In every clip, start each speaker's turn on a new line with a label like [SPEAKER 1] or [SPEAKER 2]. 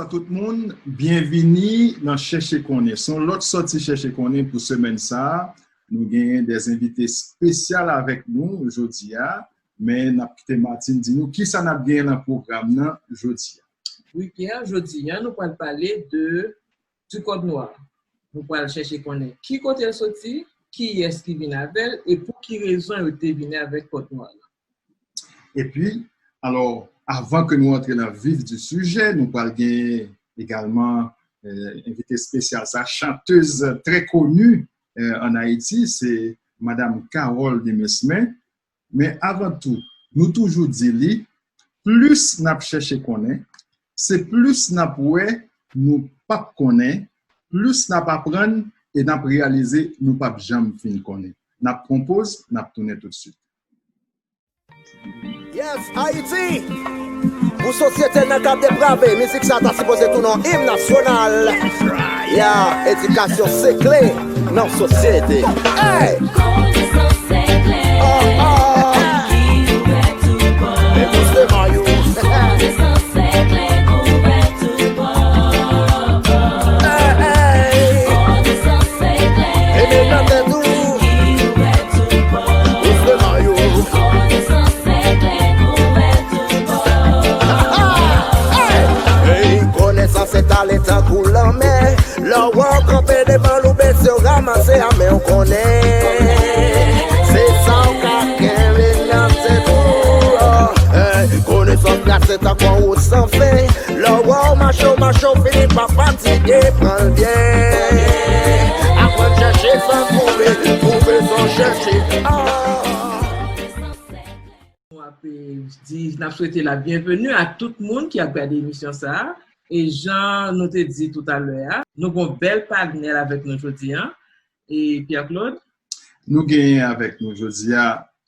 [SPEAKER 1] Bonsoir tout le monde. Bienvenue dans Chercher Connaît. Son l'autre sortie Chercher Connaît pour semaine ça. Nous avons des invités spéciaux avec nous aujourd'hui. Mais nous avons Martine, dis-nous qui ça n'a bien dans le programme aujourd'hui.
[SPEAKER 2] Oui, Pierre, aujourd'hui, nous allons parler du code noir. Nous allons chercher connaître qui côté est sorti, qui est-ce qui vient avec et pour qui raison il venu avec le code noir.
[SPEAKER 1] Et puis, alors, avant que nous entrions dans le vif du sujet, nous allons également invité spécial, sa chanteuse très connue en Haïti, c'est Madame Carole Demesme. Mais avant tout, nous toujours disons, plus nous cherchons connaître, c'est plus nous pas connaître, plus nous apprendre et nous réaliser, nous pas jamais fin connaître. Nous compose, nous tourner tout de suite.
[SPEAKER 3] Yes, Haïti! Pour société n'a qu'à dépraver, musique ça t'a supposé tout nom hymne national. Yeah, éducation c'est clé dans société. Hey! C'est à l'état coulant, mais leur voix campé devant l'oubé se ramasser à mais on connaît. C'est ça qu'un les c'est tout. Connaissance là, c'est à quoi on s'en fait. Leur voix macho, finit par fatiguer, prend le bien. Après chercher sans trouver sans chercher.
[SPEAKER 2] Je vous souhaite la bienvenue à tout le monde qui a regardé l'émission ça. Et Jean nous te dit tout à l'heure, nous avons un bel partenaire avec nous aujourd'hui. Et Pierre-Claude?
[SPEAKER 1] Nous avons avec nous aujourd'hui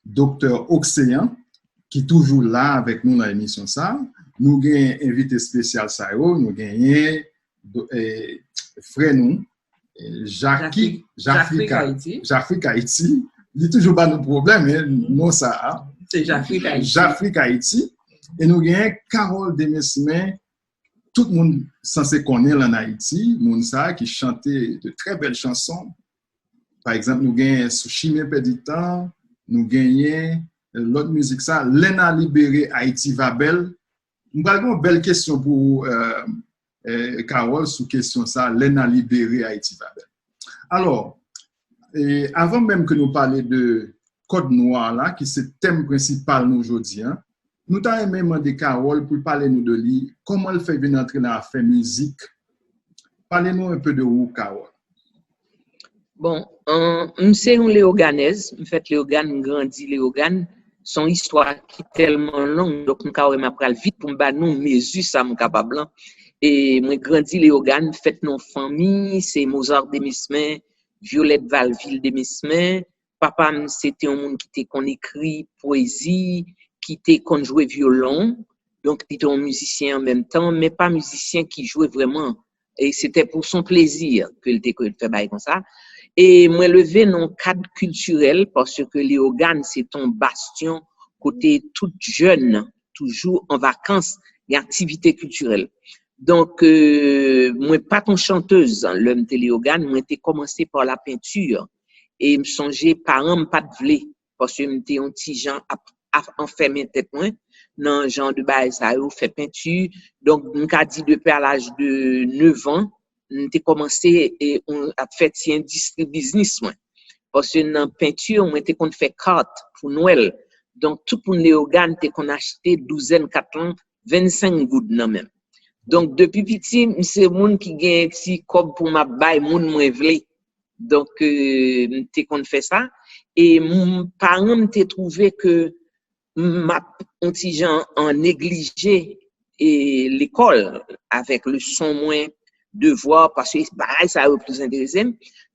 [SPEAKER 1] Dr. Oxéan, qui est toujours là avec nous dans l'émission ça. Nous avons un invité spécial, nous avons frère nous, Jacques Haïti. Il est toujours pas nos problèmes, non ça.
[SPEAKER 2] C'est Jacques
[SPEAKER 1] Haïti. Et nous avons Carole Demesme. Tout le monde censé connaître en Haïti, monde ça qui chantait de très belles chansons. Par exemple, nous gagnons Souchimé Péditant, nous gagnons l'autre musique ça, Lena Libéré Haïti va belle. Nous avons une belle question pour Carole sous question ça, Lena Libéré Haïti va belle. Alors, avant même que nous parlions de Code Noir là, qui c'est le thème principal nous aujourd'hui, nous avons même demandé Carole pour parler nous de lui, comment elle fait venir entrer dans la fait musique. Parlez-nous un peu de vous, Carole.
[SPEAKER 4] Bon, c'est un léoganaise. En fait, léogane grandit léogane. Son histoire qui est tellement longue, donc nous avons appris vite pour nous mesure ça mon capable. Et moi grandi léogane, fait nos familles, c'est Mozart Demesme, Violette Valville Demesme. Papa c'était un monde qui était qu'on écrit poésie, qui était qu'on jouait violon, donc il était un musicien en même temps, mais pas musicien qui jouait vraiment. Et c'était pour son plaisir qu'il fait bail comme ça. Et moi levé dans le cadre culturel parce que Léogane c'est un bastion côté toute jeune, toujours en vacances et activités culturelles. Donc moi pas ton chanteuse, l'homme de Léogane, moi j'ai commencé par la peinture et me songeais parents pas de vle parce que m'était un petit gens enfermé tête moins dans genre de bail ça fait peinture. Donc on a dit depuis à l'âge de 9 ans on a commencé et on a fait un industrie business moi parce que dans peinture on était qu'on fait carte pour Noël. Donc tout pour Léogane t'es qu'on acheté douzaine 4 ans 25 gouttes non même. Donc depuis petit c'est monde qui gagne petit comme pour ma bail monde moins vle. Donc t'es qu'on fait ça et mon parent m'était trouvé que ma petit gens en négligé et l'école avec le son moins devoir parce que bah ça a plus intéressé.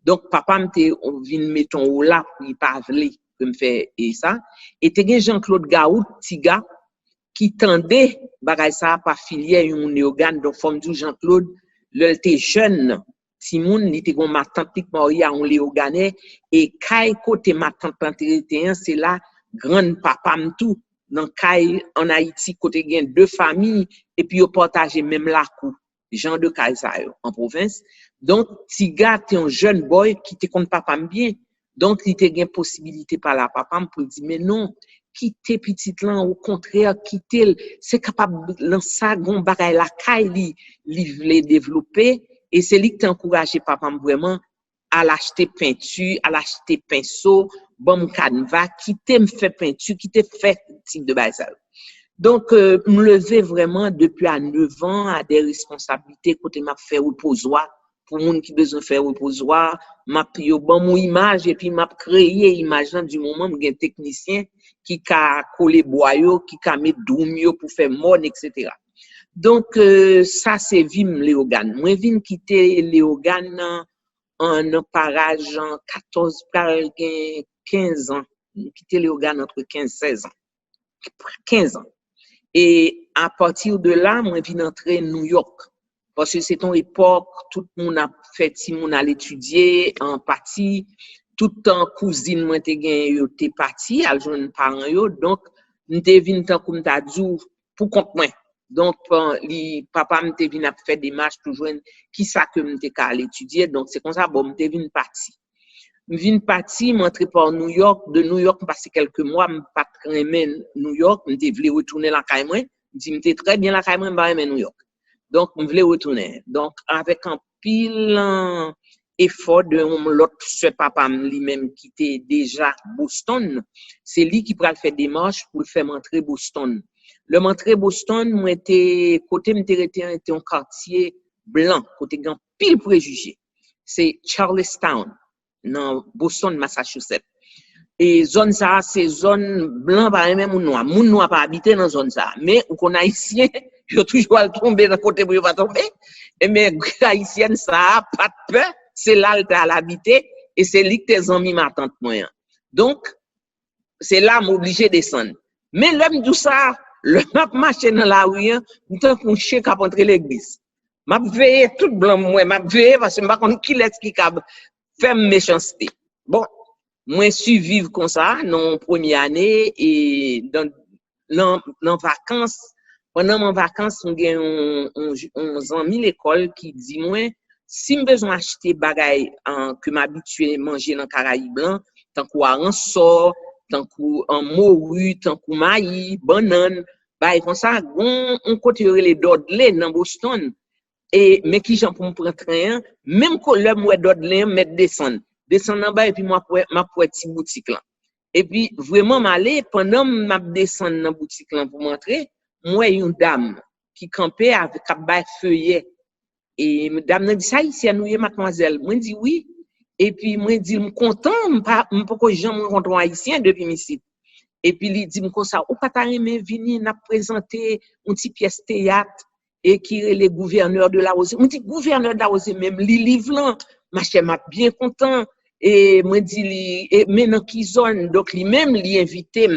[SPEAKER 4] Donc papa m'était vinn mettre au là il pas vle que me fait et ça et t'es gen Jean-Claude Gaout tiga qui tendait bagay ça par filière un néogane donc forme du Jean-Claude le était jeune Timoun il était gon ma tante qui Maria on léoganais et kay côté ma tante 31 c'est là grande papa m'tou dans kay en Haïti côté gen deux familles et puis yo partager même la cour genre de casa en province. Donc, ti gars, t'es un jeune boy qui te compte papa bien. Donc, il te gain possibilité par la papa pour dire, mais non, quitter petit là, au contraire, quitter, c'est capable, lancer gon bagay la caille, li vle développer, et c'est lui qui t'a encouragé papa vraiment à l'acheter peinture, à l'acheter pinceau, bon canevas, qui t'aime fait peinture, qui t'aime fait type de bazar. Donc, me lever vraiment depuis à 9 ans à des responsabilités côté m'a fait reposoir pour moun qui besoin faire reposoir, m'a yo bon mon image et puis m'a créé image du moment m'gen technicien qui ka coller boyau, qui ka mettre doum yo pour faire mode etc. Donc ça c'est vim Léogane. Moi vinn quitter Léogane en parage en 15 ans. Quitter Léogane entre 15-16 ans. 15 ans. Et à partir de là, moi, je viens entrer New York. Parce que c'est une époque, tout le monde a fait, si on a l'étudier en partie, tout le temps, cousine, moi, t'es parti, à joindre parents, yo. Donc, m'te vinn tant comme t'as dit, pour compte moi. Donc, papa m'te vinn a fait des marches pour joindre qui ça que m'te qu'à l'étudier. Donc, c'est comme ça, bon, m'te vinn parti. M'vin parti, m'entré par New York, de New York, passé quelques mois, m'pas aimer New York, m'te voulais retourner la caille moi, m'dit m'te très bien la caille moi, m'pas aimer New York. Donc, m'voulais retourner. Donc, avec un pile effort de l'autre ce papa lui-même qui était déjà Boston, c'est lui qui pral faire des marches pour le faire m'entrer Boston. Le m'entrer Boston, moi était côté était un quartier blanc, côté grand pile préjugé. C'est Charlestown. Dans Boston, Massachusetts. Et zone ça, c'est zone blanc par même moun noir. Moun noir pas habiter dans zone ça. Mais ou qu'on haïtien, yo toujours à tomber dans côté pour pas tomber. Et mais haïtienne ça, pas de peur, c'est là le à l'habiter et c'est lui que tes amis m'attendent moi. Donc c'est là m'obligé descendre. Mais l'homme tout ça, le m'a marché dans la rue, m'tant qu'on chien cap entrer l'église. M'a veillé tout blanc moi, m'a veillé parce que m'pa connait qui laisse qui cap faire méchanceté. Bon, moi survivre comme ça dans première année et dans vacances, pendant mon vacances, on gagne un ami l'école qui dit moi si me besoin acheter bagaille que m'habitué manger dans Caraïbes blanc, tant qu'on sort, tant qu'on morue, tant qu'on maïs, banane, bah comme ça on côté les Dudley dans Boston. Et mais qui j'en pour me prendre train même que le moi d'ordre mettre descendre en bas et puis moi pour petit boutique là et puis vraiment m'aller pendant m'a descendre dans boutique là pour m'entrer moi une dame qui campait avec un bail feuillet et madame m'a dit ça ici à nous mademoiselle moi dit oui et puis moi dit me content pas que j'en rencontre haïtien depuis ici et puis il dit me comme ça ou pas t'aimer venir n'a présenter une petite pièce théâtre et qui est le gouverneur de la Rosée. On dit gouverneur de la Rosée même li livre là, ma chère m'a bien content et moi dit et maintenant qui zone donc lui même li invité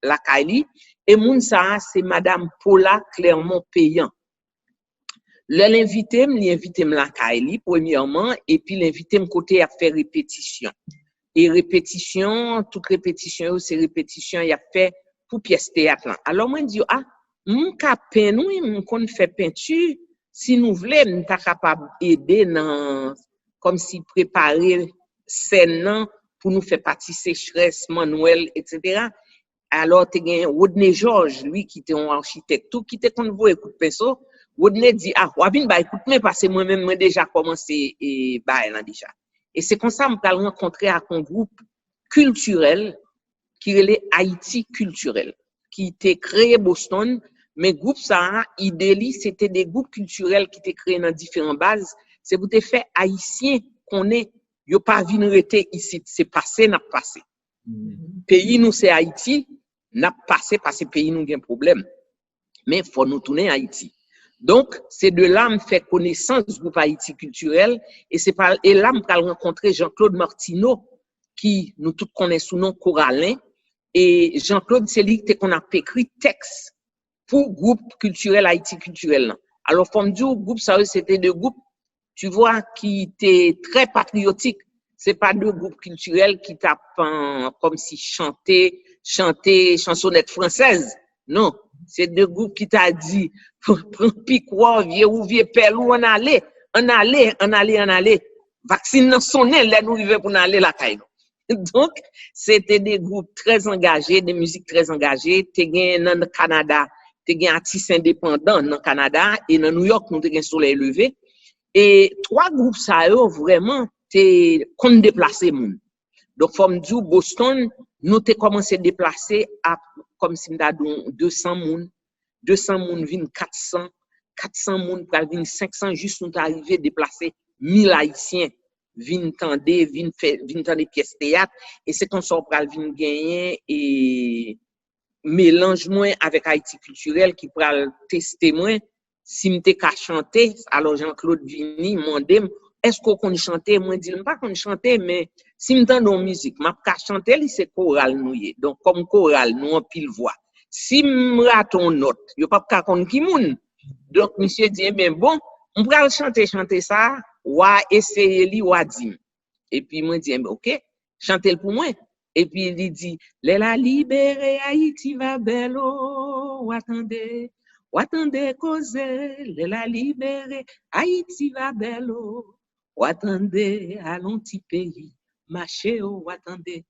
[SPEAKER 4] la Kali et moun ça c'est madame Paula Clermont Payant. L'invité la Kali premièrement et puis l'invité côté à faire répétition. Et répétition, toute répétition c'est répétition il a fait pour pièce théâtre là. Alors moi dit ah mon capin nous on qu'on fait peinture si nous voulons nous capable aider dans comme si préparer scène pour nous faire partie sécheresse manuel etc. Alors tu gagne Rodney George lui qui était un architecte tout qui était qu'on voit écoute pinceau Rodney dit ah Wabin bah écoute mais parce que moi-même moi déjà commencé et bah là déjà et c'est comme ça me parle rencontrer avec un groupe culturel qui est Haïti culturel qui était créé Boston, mais groupe ça, idéalement, c'était des groupes culturels qui étaient créés dans différentes bases. C'est pour te faire haïtien qu'on est, yo pas vinn rester ici, c'est passé, n'a passé. Pays nous c'est Haïti, n'a passé parce que pays nous a un problème. Mais faut nous tourner Haïti. Donc, c'est de là me fait connaissance du groupe Haïti culturel et c'est par et là me rencontrer Jean-Claude Martineau qui nous tous connaissons sous nom Corallin. Et Jean-Claude, c'est lui qu'on a écrit texte pour groupe culturel Haïti culturel. Alors, comme dit, groupe ça, c'était deux groupes, tu vois, qui étaient très patriotiques. C'est pas deux groupes culturels qui tapent comme si chanter chansonnette française. Non, c'est deux groupes qui t'a dit, Prends piquoir, vieux pelle ou en aller. Vaccine dans son nez, là nous arrivons pour aller la caille. Donc, c'était des groupes très engagés, des musiques très engagées. T'es gagné dans le Canada, t'es gagné artistes indépendants dans le Canada et dans New York, nous t'es gagné Soleil levé. Et trois groupes ça vraiment t'es qu'on déplacer moun. Donc, comme dit Boston, nous t'es commencé à déplacer à comme si nous 200 moun, 200 moun vinn 400 moun pour vinn 500 juste nous arrivé déplacer 1000 haïtiens vinn tande pièces théâtre et c'est comme ça on pral vinn gagner et mélange moins avec Haïti culturel qui pral tester moins si m'te ka chanter alors Jean-Claude Vini mandem est-ce qu'on connaît chanter moi dit pas qu'on chanter mais si m'tendon musique m'a ka chanter c'est choral noué donc comme choral nous en pile voix si m'raton note yo pas ka kon ki moun donc monsieur dit eh bien bon on pral chanter ça wa essayer li wa dim et puis moi dit OK chanter pour moi et puis il dit la libéré Haïti va bello attendez cause la libéré Haïti va bello attendez allons petit pays marcher attendez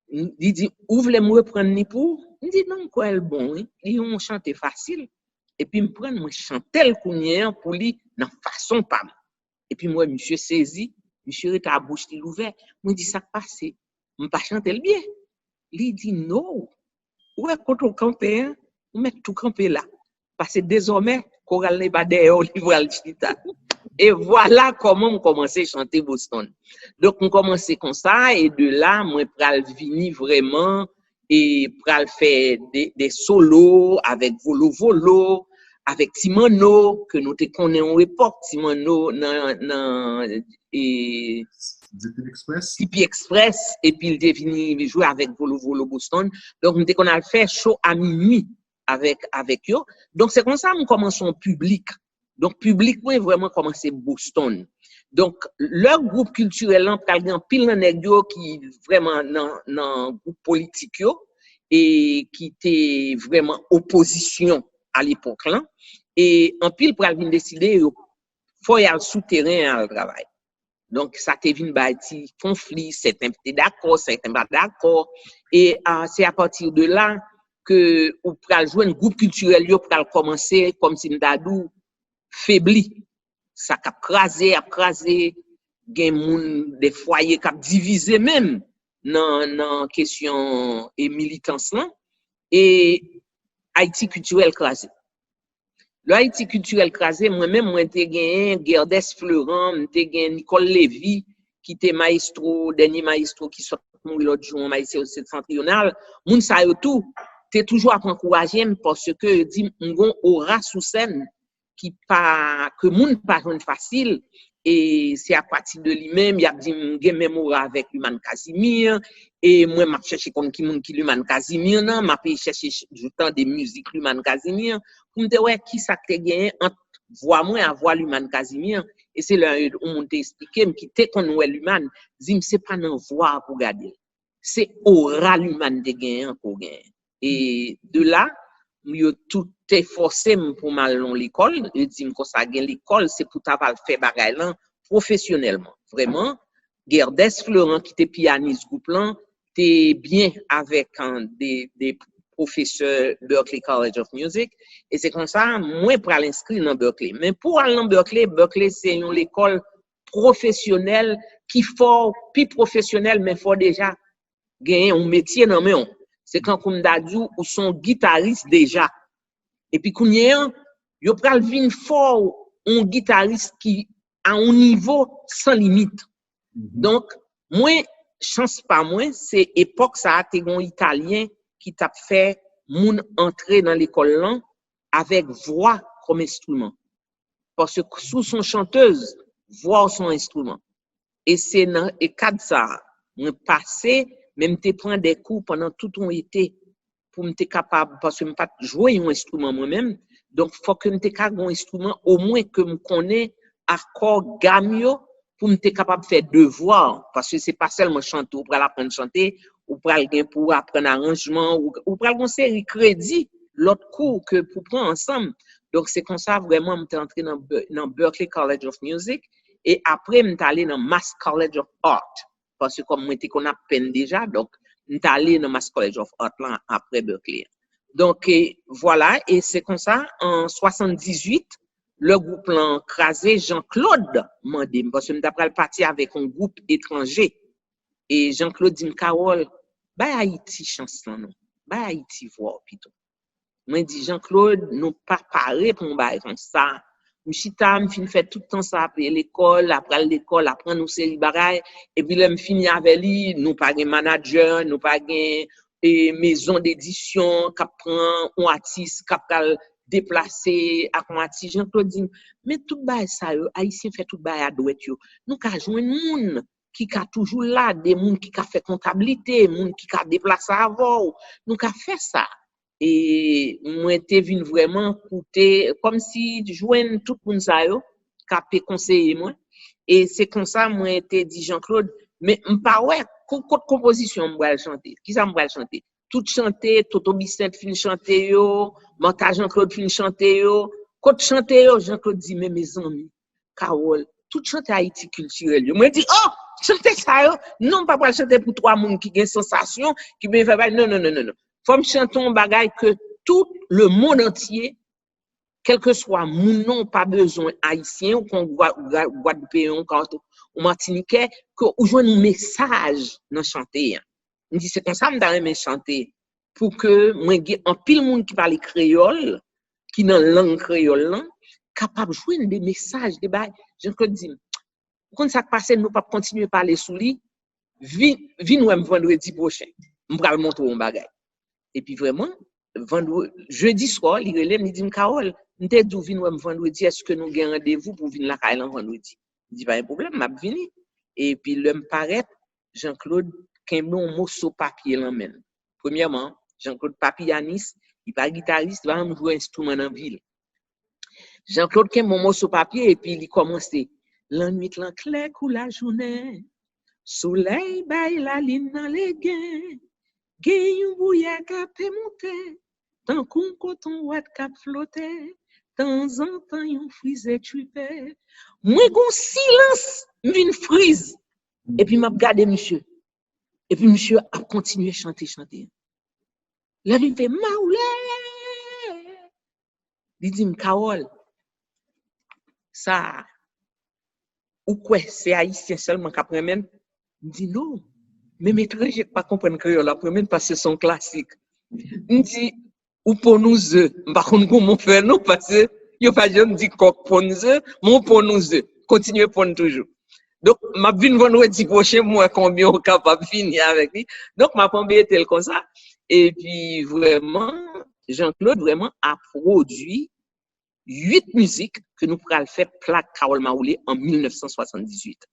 [SPEAKER 4] il dit ouvre les me prendre ni pour il dit non quoi elle bon il on chante facile et puis me prendre moi chanter le pour lui dans façon pas et puis moi monsieur saisi monsieur était à bouche ouvert moi dit ça passé me pas chanter le bien il dit non ouais quand on camper on met tout camper là parce que désormais choral n'est pas derrière livre chita et voilà comment on commençait à chanter Boston donc on commençait comme ça et de là moi pral vini vraiment et pral faire des solos avec Volo avec Timono que nous te connaissons en époque Timono et Tipi Express et puis il est venu jouer avec Volo Boston donc nous qu'on a fait show à minuit avec eux donc c'est comme ça nous commençons public donc public moi vraiment commencé Boston donc leur groupe culturel là pral pile nèg yo qui vraiment dans groupe politique yo et qui était vraiment opposition à l'époque là et en pile pral vinn décider faut y aller souterrain à travail donc ça te vinn bâti conflit certains étaient d'accord certains pas d'accord et c'est à partir de là que ou pral jouer un groupe culturel yo pral commencer comme si m'dadou faibli ça a crasé gen moun des foyers qui divisé même dans question et militance là et Haïti culturel crasé le Haïti culturel crasé moi-même moi t'ai gagné Gerdes Florent t'ai gagné Nicole Lévy qui était dernier maestro qui sort mourir l'autre jour maestro septentrional moun sa yo tout t'es toujours à encourager parce que dit m'gon aura sous scène qui pas que moun pas joindre facile et c'est à partir de lui-même il a dit m'gen même aura avec Luman Casimir et moi m'a chercher comme qui moun qui Luman Casimir nan m'a chercher du temps des musiques Luman Casimir pour me dire ouais qui ça te gagné entre voix moi à voix Luman Casimir et c'est là on m'ont expliqué qui te qu'on ouais Luman dit c'est pas dans voix pour garder c'est aura Luman te gagné encore gagné et de là yo tout est forcé pour mal dans l'école et dit que ça gagne l'école c'est pour t'avoir fait bagay là professionnellement vraiment Gerdes Florent qui était pianiste groupe là t'es bien avec des professeurs Berklee College of Music et c'est comme ça moi pour l'inscrire dans Berklee mais pour aller dans Berklee c'est une école professionnelle qui faut plus professionnelle mais faut déjà gagner un métier dans main c'est quand comme dadou ou son guitariste déjà et puis kounyen yo pral vinn fort un guitariste qui a un niveau sans limite donc moi chance pas moi c'est époque ça te gon italien qui t'a fait moun entrer dans l'école là avec voix comme instrument parce que sous son chanteuse voix son instrument et c'est dans et cadre ça moi passé même te prendre des cours pendant tout ton été pour me capable parce que me pas jouer un instrument moi-même donc faut que me capable un instrument au moins que me connais accord gamme pour me capable faire devoir parce que c'est pas seulement chanter ou pour apprendre chanter ou pour apprendre arrangement ou pour une série crédit l'autre cours que pour prendre ensemble. Donc, c'est comme ça, vraiment, je suis entré dans Berklee College of Music et après, je suis allé dans Mass College of Art. Parce que comme moi, je connais peine déjà, donc, je suis allé dans Mass College of Art là, après Berkeley. Donc, voilà, et c'est comme ça, en 78, le groupe l'a crasé, Jean-Claude m'a dit, parce que je suis parti avec un groupe étranger. Et Jean-Claude dit, Carole, bah Haïti chance là, non? Bah Haïti voir, plutôt. Moi, dit Jean-Claude, nous pas paré pour nous comme ça. M'chita, m'fin fait tout le temps ça après l'école, après nous série bagaille, et puis là, m'fini avec lui, nous pas de manager, nous pas de maison d'édition, qui prend un artiste, qui peut déplacer à un artiste. Jean-Claude dit, mais tout bail ça, Haïtien fait tout bail à douette yo. Nous ka joindre moun qui ka toujours là, des moun qui ka fait comptabilité, moun qui ka déplacer avant, nous ka fait ça. Et moi j'étais venu vraiment coûter comme si joindre tout le monde ça yo capé conseiller moi et c'est comme ça moi j'étais dit Jean-Claude mais pas ouais côté composition moi chanter qui ça moi chanter tout chanter Toto Bicep fin chanter yo montage Jean-Claude fin chanter yo côté chanter yo Jean-Claude dit mais mes amis Carole tout chanter Haïti culturel yo moi dit oh chanter ça yo non pas chanter pour trois monde qui gagne sensation qui me fait non faut me chanter un bagage que tout le monde entier, quel que soit mon nom, pas besoin haïtien ou qu'on guadeloupéen ou martiniquais, que ou joue un message dans chanter. On dit c'est comme ça me me chanter pour que moi en pile monde qui parle créole, qui dans langue créole là, capable jouer des messages des bails. Je peux dire quand ça passe nous pas continuer parler sous lui, vin nous vendredi prochain. On va le montrer un bagage. Et puis vraiment, jeudi soir, il relève, il dit, Carole, nous t'es d'où venir vendredi, est-ce que nous avons rendez-vous pour venir la Caille vendredi? Il dit, pas un problème, m'a venu. Et puis, le me paraît, Jean-Claude, qui a un mot sur papier l'emmène. Premièrement, Jean-Claude Papianis, il n'est pas guitariste, il va me jouer un instrument dans la ville. Jean-Claude qui a un mot sur papier, et puis il commence, la nuit, la clair, ou la journée, soleil, baille la ligne dans les gains. Gen yon bouya kap monte, tant qu'on coton wat kap flotte, temps en temps yon frise tupe. Moi gon silence, m'vin frise. Et puis m'a regardé monsieur. Et puis monsieur a continué chanter. Là il fait maoulé. Il dit Carole. Ça ou quoi c'est haïtien seulement qu'après même. Il dit non. Mais mes étrangers pas comprendre créole la première parce que c'est son classique. On dit ou pour nous eux, par contre comment faire non parce que yo pas jamais dit coq pour nous eux, mon pour nous eux, continuer pour nous toujours. Donc m'a vinn vendredi prochain moi combien on capable finir avec lui. Donc m'a tombé tel comme ça et puis vraiment Jean-Claude vraiment a produit 8 musiques que nous pourrons faire plaque Carole Maoulé en 1978.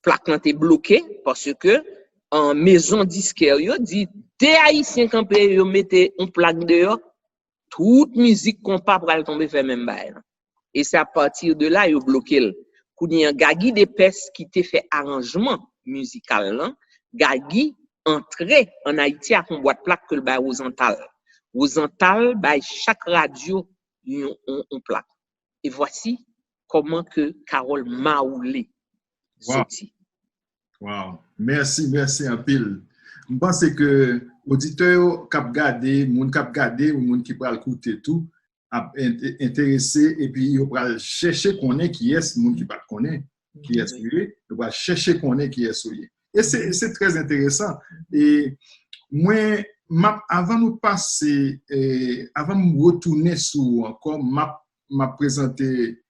[SPEAKER 4] Plaque n'a été bloquée parce que en maison disquaire yo dit des haïtiens campé yo mettez une plaque dehors toute musique qu'on pas pour tomber faire même bail et c'est à partir de là yo bloqué Kounia Gagui Depes qui t'a fait arrangement musical là Gagui entré en Haïti à une boîte plaque que le bail aux Antal bail chaque radio on plaque et voici comment que Carole Maoulé sorti.
[SPEAKER 1] Wow. Merci en pile. Je pense que auditeur cap garder, moun cap garder ou moun qui pral écouter tout intéressé et puis il va chercher connaître qui est moun qui pas connaît qui est lui, il va chercher connaître qui est souillé. Et c'est très intéressant et moi avant nous passer avant de retourner sur encore m'a présenté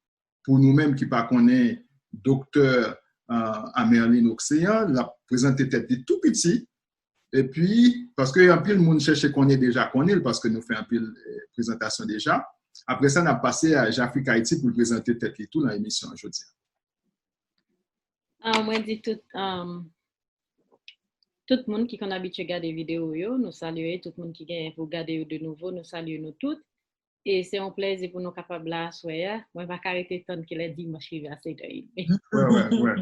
[SPEAKER 1] pour nous-mêmes qui pas connaît docteur Amerline Océan, l'a présenté tête tout petit. Et puis, parce que un peu le monde cherche qu'on est déjà connu, parce que nous faisons un peu de présentation déjà. Après ça, on a passé à J'Afrique Haïti pour présenter tête tout dans l'émission aujourd'hui.
[SPEAKER 5] Moi, dis tout le monde qui est habitué à regarder des vidéos, nous saluons. Tout le monde qui vient pour regarder de nouveau, nous saluons nous toutes. Et c'est un plaisir pour nous capables là, soyez. Moi, je vais arrêter tant qu'il a dit, moi, je suis à 7h30.
[SPEAKER 1] Ouais.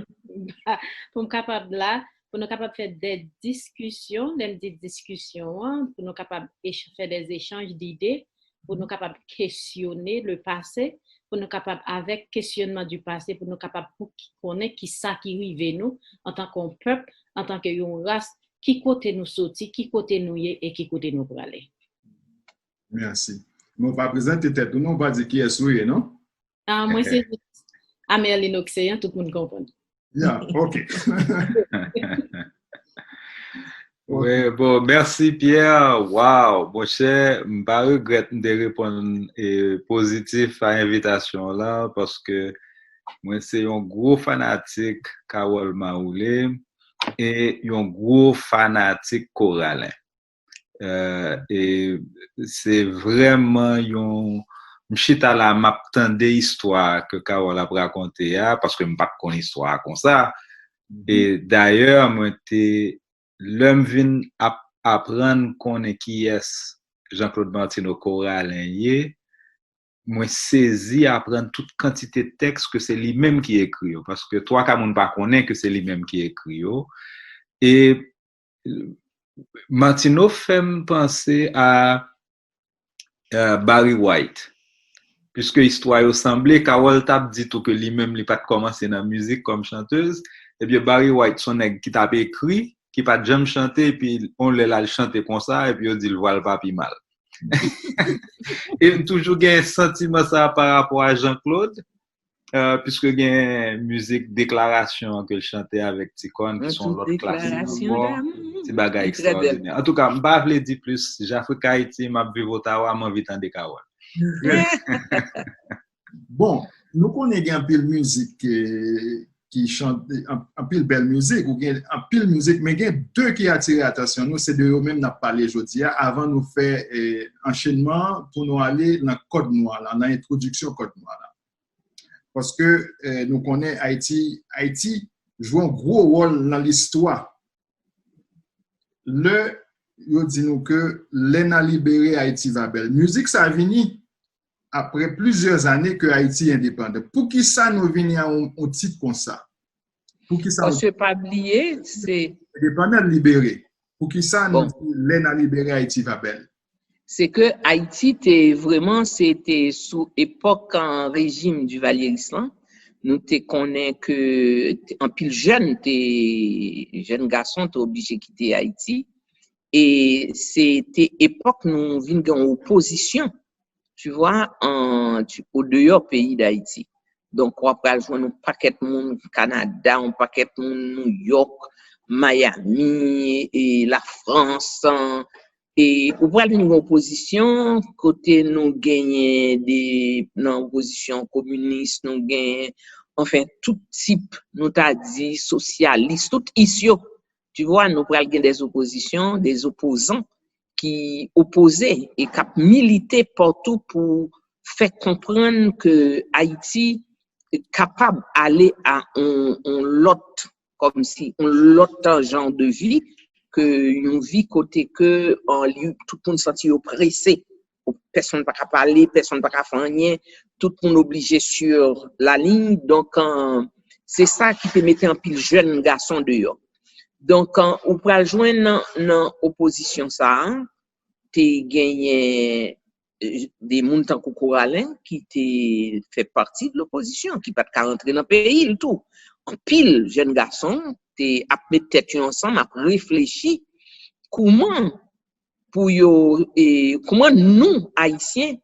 [SPEAKER 5] Pour me capable là, pour nous capables de faire des discussions, des discussions, hein, pour nous capables de faire des échanges d'idées, pour nous capables de questionner le passé, pour nous capables, avec questionnement du passé, pour nous capables de connaître qui ça qui arrive nous, en tant qu'on peuple, en tant qu'une race, qui côté nous sorti, qui côté nous y est et qui côté nous pour aller.
[SPEAKER 1] Merci. On va présenter tête, on va dire qui est souillé, non?
[SPEAKER 5] Ah, moi, c'est Amélie Noxéen, tout le monde comprend.
[SPEAKER 1] Yeah, OK.
[SPEAKER 6] Oui, bon, merci Pierre. Wow, mon cher, je ne regrette pas de répondre positif à l'invitation là parce que moi, c'est un gros fanatique Carole Maoulé et un gros fanatique Coralin. Et c'est vraiment un m'chita la m'a tande histoire que Carole a raconté parce que m'pas connait histoire comme ça. Et d'ailleurs moi t'ai l'homme vinn apprendre connait qui est Jean-Claude Martino Coralin moi saisi apprendre toute quantité de texte que c'est lui-même qui écrit parce que toi quand on pas connaît que c'est lui-même qui écrit et Martino fait me penser à Barry White puisque histoire semblait Carole t'a dit tout que lui-même il pas commencé dans la musique comme chanteuse et bien Barry White son nèg qui t'a écrit qui pas jamais chanter et puis on le chanter comme ça et puis on dit le voile pas mal. Et toujours gain sentiment ça par rapport à Jean-Claude puisque gain musique déclaration que il chantait avec Ticone qui sont l'autre classique c'est bagay extraordinaire. En tout cas, m'pa vle dire plus, j'Afrique Haïti, m'a vivre Ottawa, m'envie tande Carole.
[SPEAKER 1] Bon, nous connaissons un peu de musique qui chante, un peu de belle musique, ou un peu de musique, mais il y a deux qui attirent l'attention. Nous, c'est de eux-mêmes n'a parlé aujourd'hui, avant nous faire enchaînement pour nous aller dans le Code Noir, dans l'introduction Code Noir. Parce que nous connaissons Haïti joue un gros rôle dans l'histoire. Yo dit nous que l'ENA libéré Haïti va belle. Musique ça a venu après plusieurs années que Haïti est indépendant. Pour qui ça nous vient à un titre comme ça? Pour qui ça?
[SPEAKER 4] Parce que pas oublier, c'est
[SPEAKER 1] indépendant libéré. Pour qui ça
[SPEAKER 4] bon.
[SPEAKER 1] nous l'ENA libéré Haïti va belle?
[SPEAKER 4] C'est que Haïti c'était sous époque en régime du Valierislan. Nous te connaît que en pile jeune garçon t'es obligé de quitter Haïti et c'était époque nous vinn en opposition tu vois au dehors pays d'Haïti donc on va joindre un paquet de monde Canada un paquet de monde New York Miami et la France et pour voir une opposition côté nous gagner des dans opposition communiste nous gagne enfin tout type nous t'a dit socialiste tout issue tu vois nous pral gagne des oppositions des opposants qui opposaient et qui militaient partout pour faire comprendre que Haïti est capable d'aller à un l'autre comme si un l'autre genre de vie que une vie côté que en lieu tout le monde senti oppressé personne pas qu'à parler personne pas qu'à faire rien tout le monde obligé sur la ligne donc c'est ça qui te mettait en pile jeune garçon dehors donc quand on peut joindre dans opposition ça t'es gagné des montants Coralin qui t'es fait partie de l'opposition qui pas de rentrer dans le pays le tout en pile jeune garçon t'es à mettre tête ensemble à réfléchir comment pour yo et comment nous haïtiens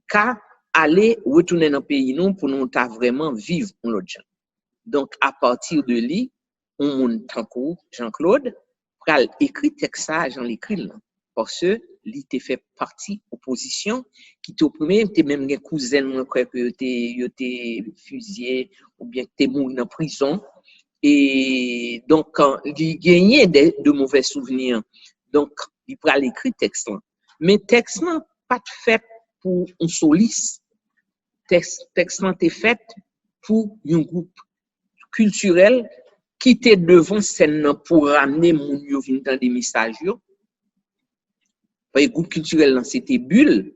[SPEAKER 4] qu'à aller retourner dans le pays nous pour nous ta vraiment vivre pour l'autre gens donc à partir de lui on monte tankou Jean-Claude pral écrit texte ça Jean l'écrit là parce que il te fait partie opposition qui te premier t'es même des cousins quoi que t'es fusillé ou bien t'es mort en prison et donc il gagnait de mauvais souvenirs donc il pral écrit texte là mais texte là pas fait pour un soliste texte là t'est fait pour un groupe culturel qui était devant scène pour ramener moun yo vinn dans des messages yo par groupe culturel là c'était bulle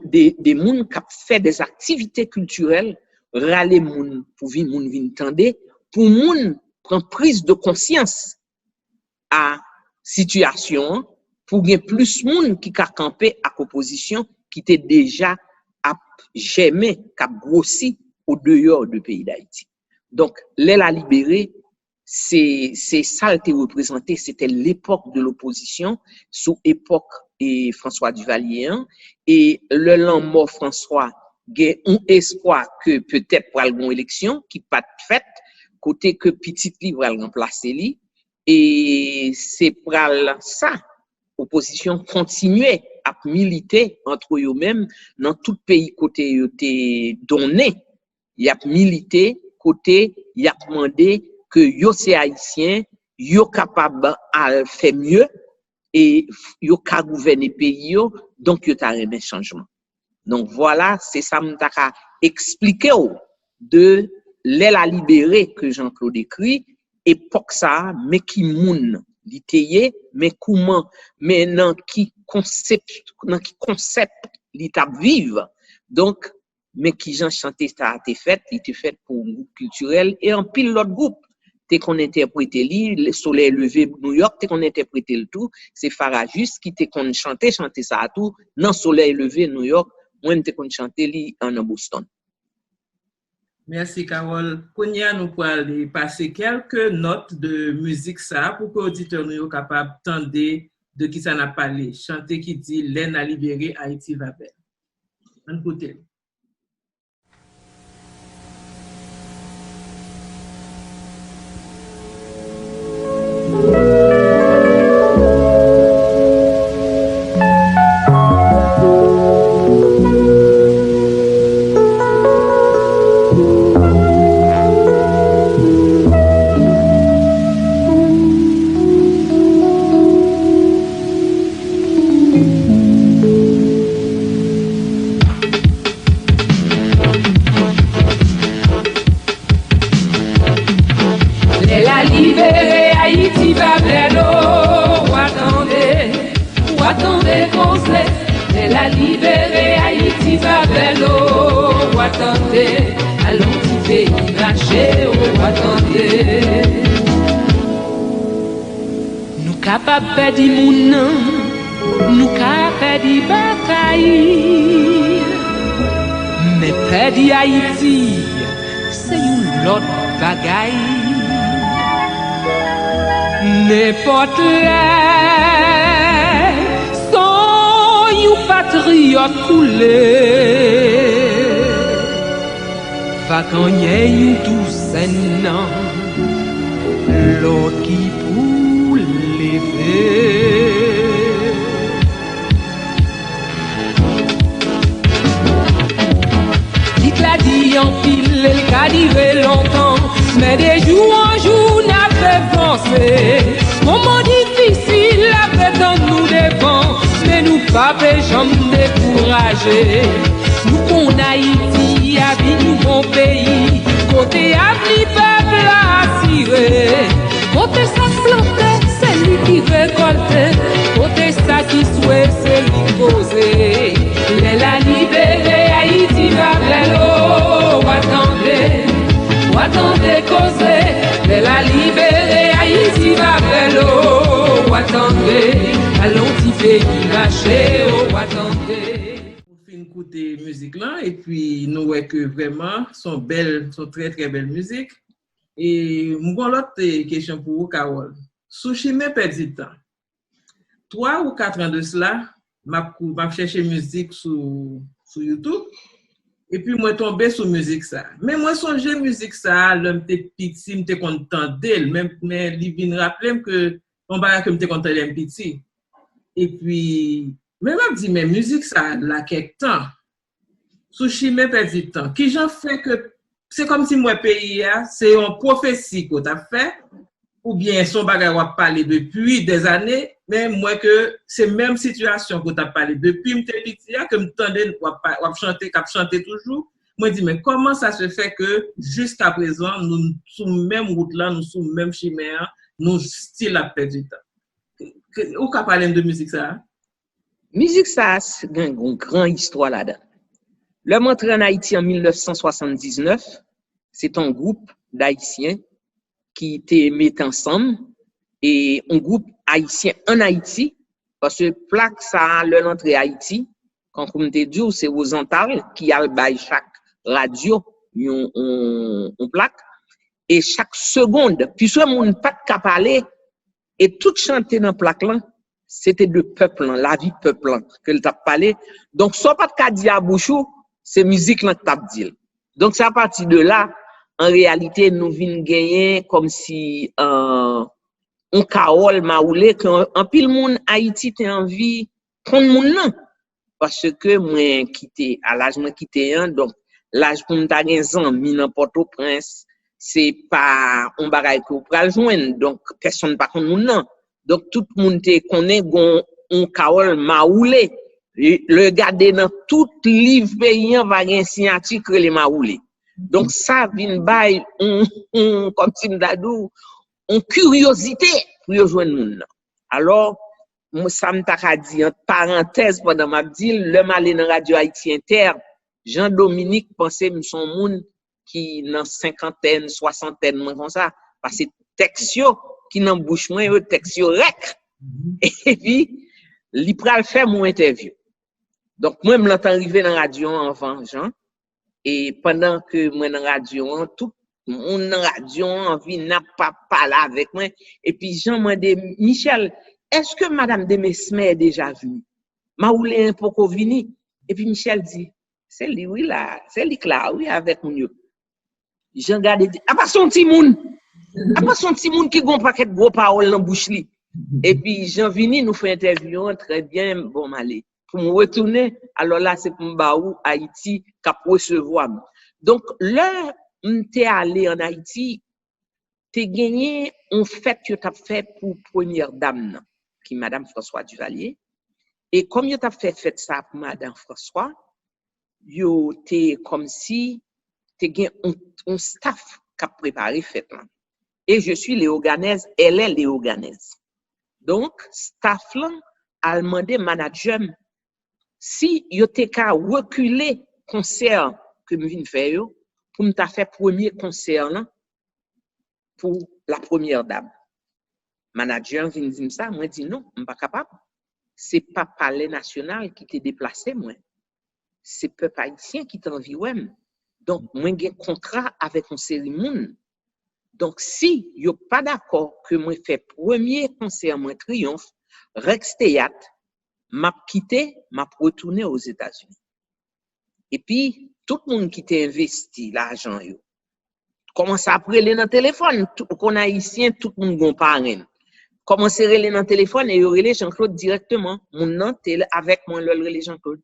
[SPEAKER 4] des moun qui fait des activités culturelles râler moun pour vinn moun vinn tande pour moun prend prise de conscience à situation pour qu'il y ait plus de monde qui a campé à opposition qui était déjà à germer, qui a grossi au dehors du pays d'Haïti. Donc, la libérée, c'est ça qui était représenté, c'était l'époque de l'opposition, sous époque et François Duvalier, et le lendemain François, il y a un espoir que peut-être pour une élection qui pas de fait, côté que petit livre va remplacer lui, et c'est pour ça, opposition continuait à militer entre eux-mêmes dans tout pays côté était donné, il y a milité côté, il y a demandé que yo c'est haïtien, yo capable à faire mieux et yo ka gouverner pays yo, donc yo ta remet changement. Donc voilà, c'est ça m'ta expliquer de la libérée que Jean-Claude écrit, époque ça, mais qui moun liteye, mais comment, mais dans qui concept l'état vivre. Donc, mais qui Jean chanté ça a été fait, il était fait pour un groupe culturel et en pile l'autre groupe. T'es qu'on interprété le soleil levé New York, t'es qu'on interprété le tout, c'est Farajus qui t'es qu'on chanté ça à tout, dans soleil levé New York, moi t'es qu'on chanté li en Boston.
[SPEAKER 2] Merci Carole. Konya nous pourrons passer quelques notes de musique ça pour que l'auditeur nous soit capable d'entendre de qui ça n'a parlé. Chanter qui dit Laine a libéré Haïti va belle. On écoute.
[SPEAKER 7] Di moun nou ka pedi bataille mais pedi Haïti c'est une lot bagay n'importe là son you patriote coulé va gagner you tout sennan l'autre qui Dites la dit en pile, elle qu'a duré longtemps, mais des jours en jour n'a fait penser. Moment difficile a fait dans nous devant, mais nous pas jamais décourager. Nous qu'on Haïti, habite nous bon pays, côté avenir peuple assuré, côté ça planté. C'est lui qui récolte, côté ça qui souhaite, c'est lui posé. Il a libéré Haïti va belle, attendez causer. Il a libéré Haïti va belle, attendez, allons y pays lâché, attendez.
[SPEAKER 2] On fait écouter musique là et puis nous voyons que vraiment sont très très belles musiques. Et mon l'autre question pour vous, Carole. Sous chemin perdu temps. 3 ou 4 ans de cela, m'a cherché musique sur YouTube et puis moi tombé sur musique ça. Mais moi songe musique ça, l'homme t'es petit, m'était content d'elle, même mais il vient rappeler que on va que m'était content d'elle petit. Et puis même m'a dit mais musique ça là quelque temps. Sous chemin perdu temps. Qui j'en fait que c'est comme si moi pays c'est une prophétie que tu as fait. Ou bien son bagage a parlé depuis des années, mais moi que c'est même situation que tu as parlé depuis m'étais petit que m'tendais ou chanter toujours. Moi dis mais comment ça se fait que jusqu'à présent nous sous même route là, nous sous même chemin, nous style a perdu temps. Ou qu'a parler de musique ça?
[SPEAKER 4] Musique ça c'est une grande histoire là-dedans. Le montré en Haïti en 1979, c'est un groupe d'Haïtiens qui te mettent ensemble et un groupe haïtien en Haïti parce que plaque ça l'entrée Haïti quand on te dit c'est aux Antilles qui a bail chaque radio on plaque et chaque seconde puisque mon pas de parler et tout chanter dans plaque là c'était de peuple la vie peuple que le t'a parlé donc soit pas de dire à bouchou c'est musique là que t'a dit donc c'est à partir de là en réalité nous vinn gagner comme si on Carole Maoulé qu'en pile monde Haïti t'es envie prendre monde là parce que moi quitté à l'âge moi quitté donc l'âge pour m'ta gen zanmi dans Port-au-Prince c'est pas on bagaille que pral joindre donc personne pas connait monde non donc tout le monde te connaît on Carole Maoulé le garder dans tout livre paysan va gen signature les Maoulé donc ça vient bail on comme si m'dadou on curiosité pour rejoindre monde alors moi ça m'ta dit en parenthèse pendant m'a dit le malé dans radio Haïti Inter Jean-Dominique pensait me son monde qui dans cinquantaine soixantaine comme ça parce que textio qui dans bouche moi yo textio rec et puis li pral faire mon interview donc moi me l'entend arriver dans radio avant Jean et pendant que moi dans radio tout mon radio envie n'a pas parler avec moi et puis Jean m'a dit Michel est-ce que madame de Mesmer est déjà venue m'a oulé un peu vini et puis Michel dit c'est lui oui là c'est lui là oui avec mon yo Jean garde dit ah pas son petit monde ah pas son petit monde qui gon paquet de gros paroles dans bouche li et puis Jean vini nous fait interview très bien bon m'aller pour me retourner alors là c'est pour m'baou Haïti qu'a recevoir donc là m'était allé en Haïti t'es gagné en fait que t'as fait pour première dame qui madame François Duvalier et comme tu as fait ça pour madame François yo t'es comme si t'es gagné un staff qui a préparé fête là et je suis léoganaise elle est léoganaise donc staff là a demandé manager si yo t'es qu'à reculer concert que me vinn faire yo pour me t'a fait premier concert là pour la première dame manager vient dire ça moi dit non on pas capable c'est pas palais national qui t'est déplacé moi c'est peuple haïtien qui t'environne donc moi j'ai contrat avec une série monde donc si yo pas d'accord que moi fait premier concert moi Triomphe Rex Théâtre m'a quitté m'a retourné aux États-Unis et puis tout le monde qui t'a investi l'argent yo commence à appeler dans téléphone qu'on haïtien tout le monde gon parrain commence à relé dans téléphone et relé Jean-Claude directement mon nom avec moi le relé Jean-Claude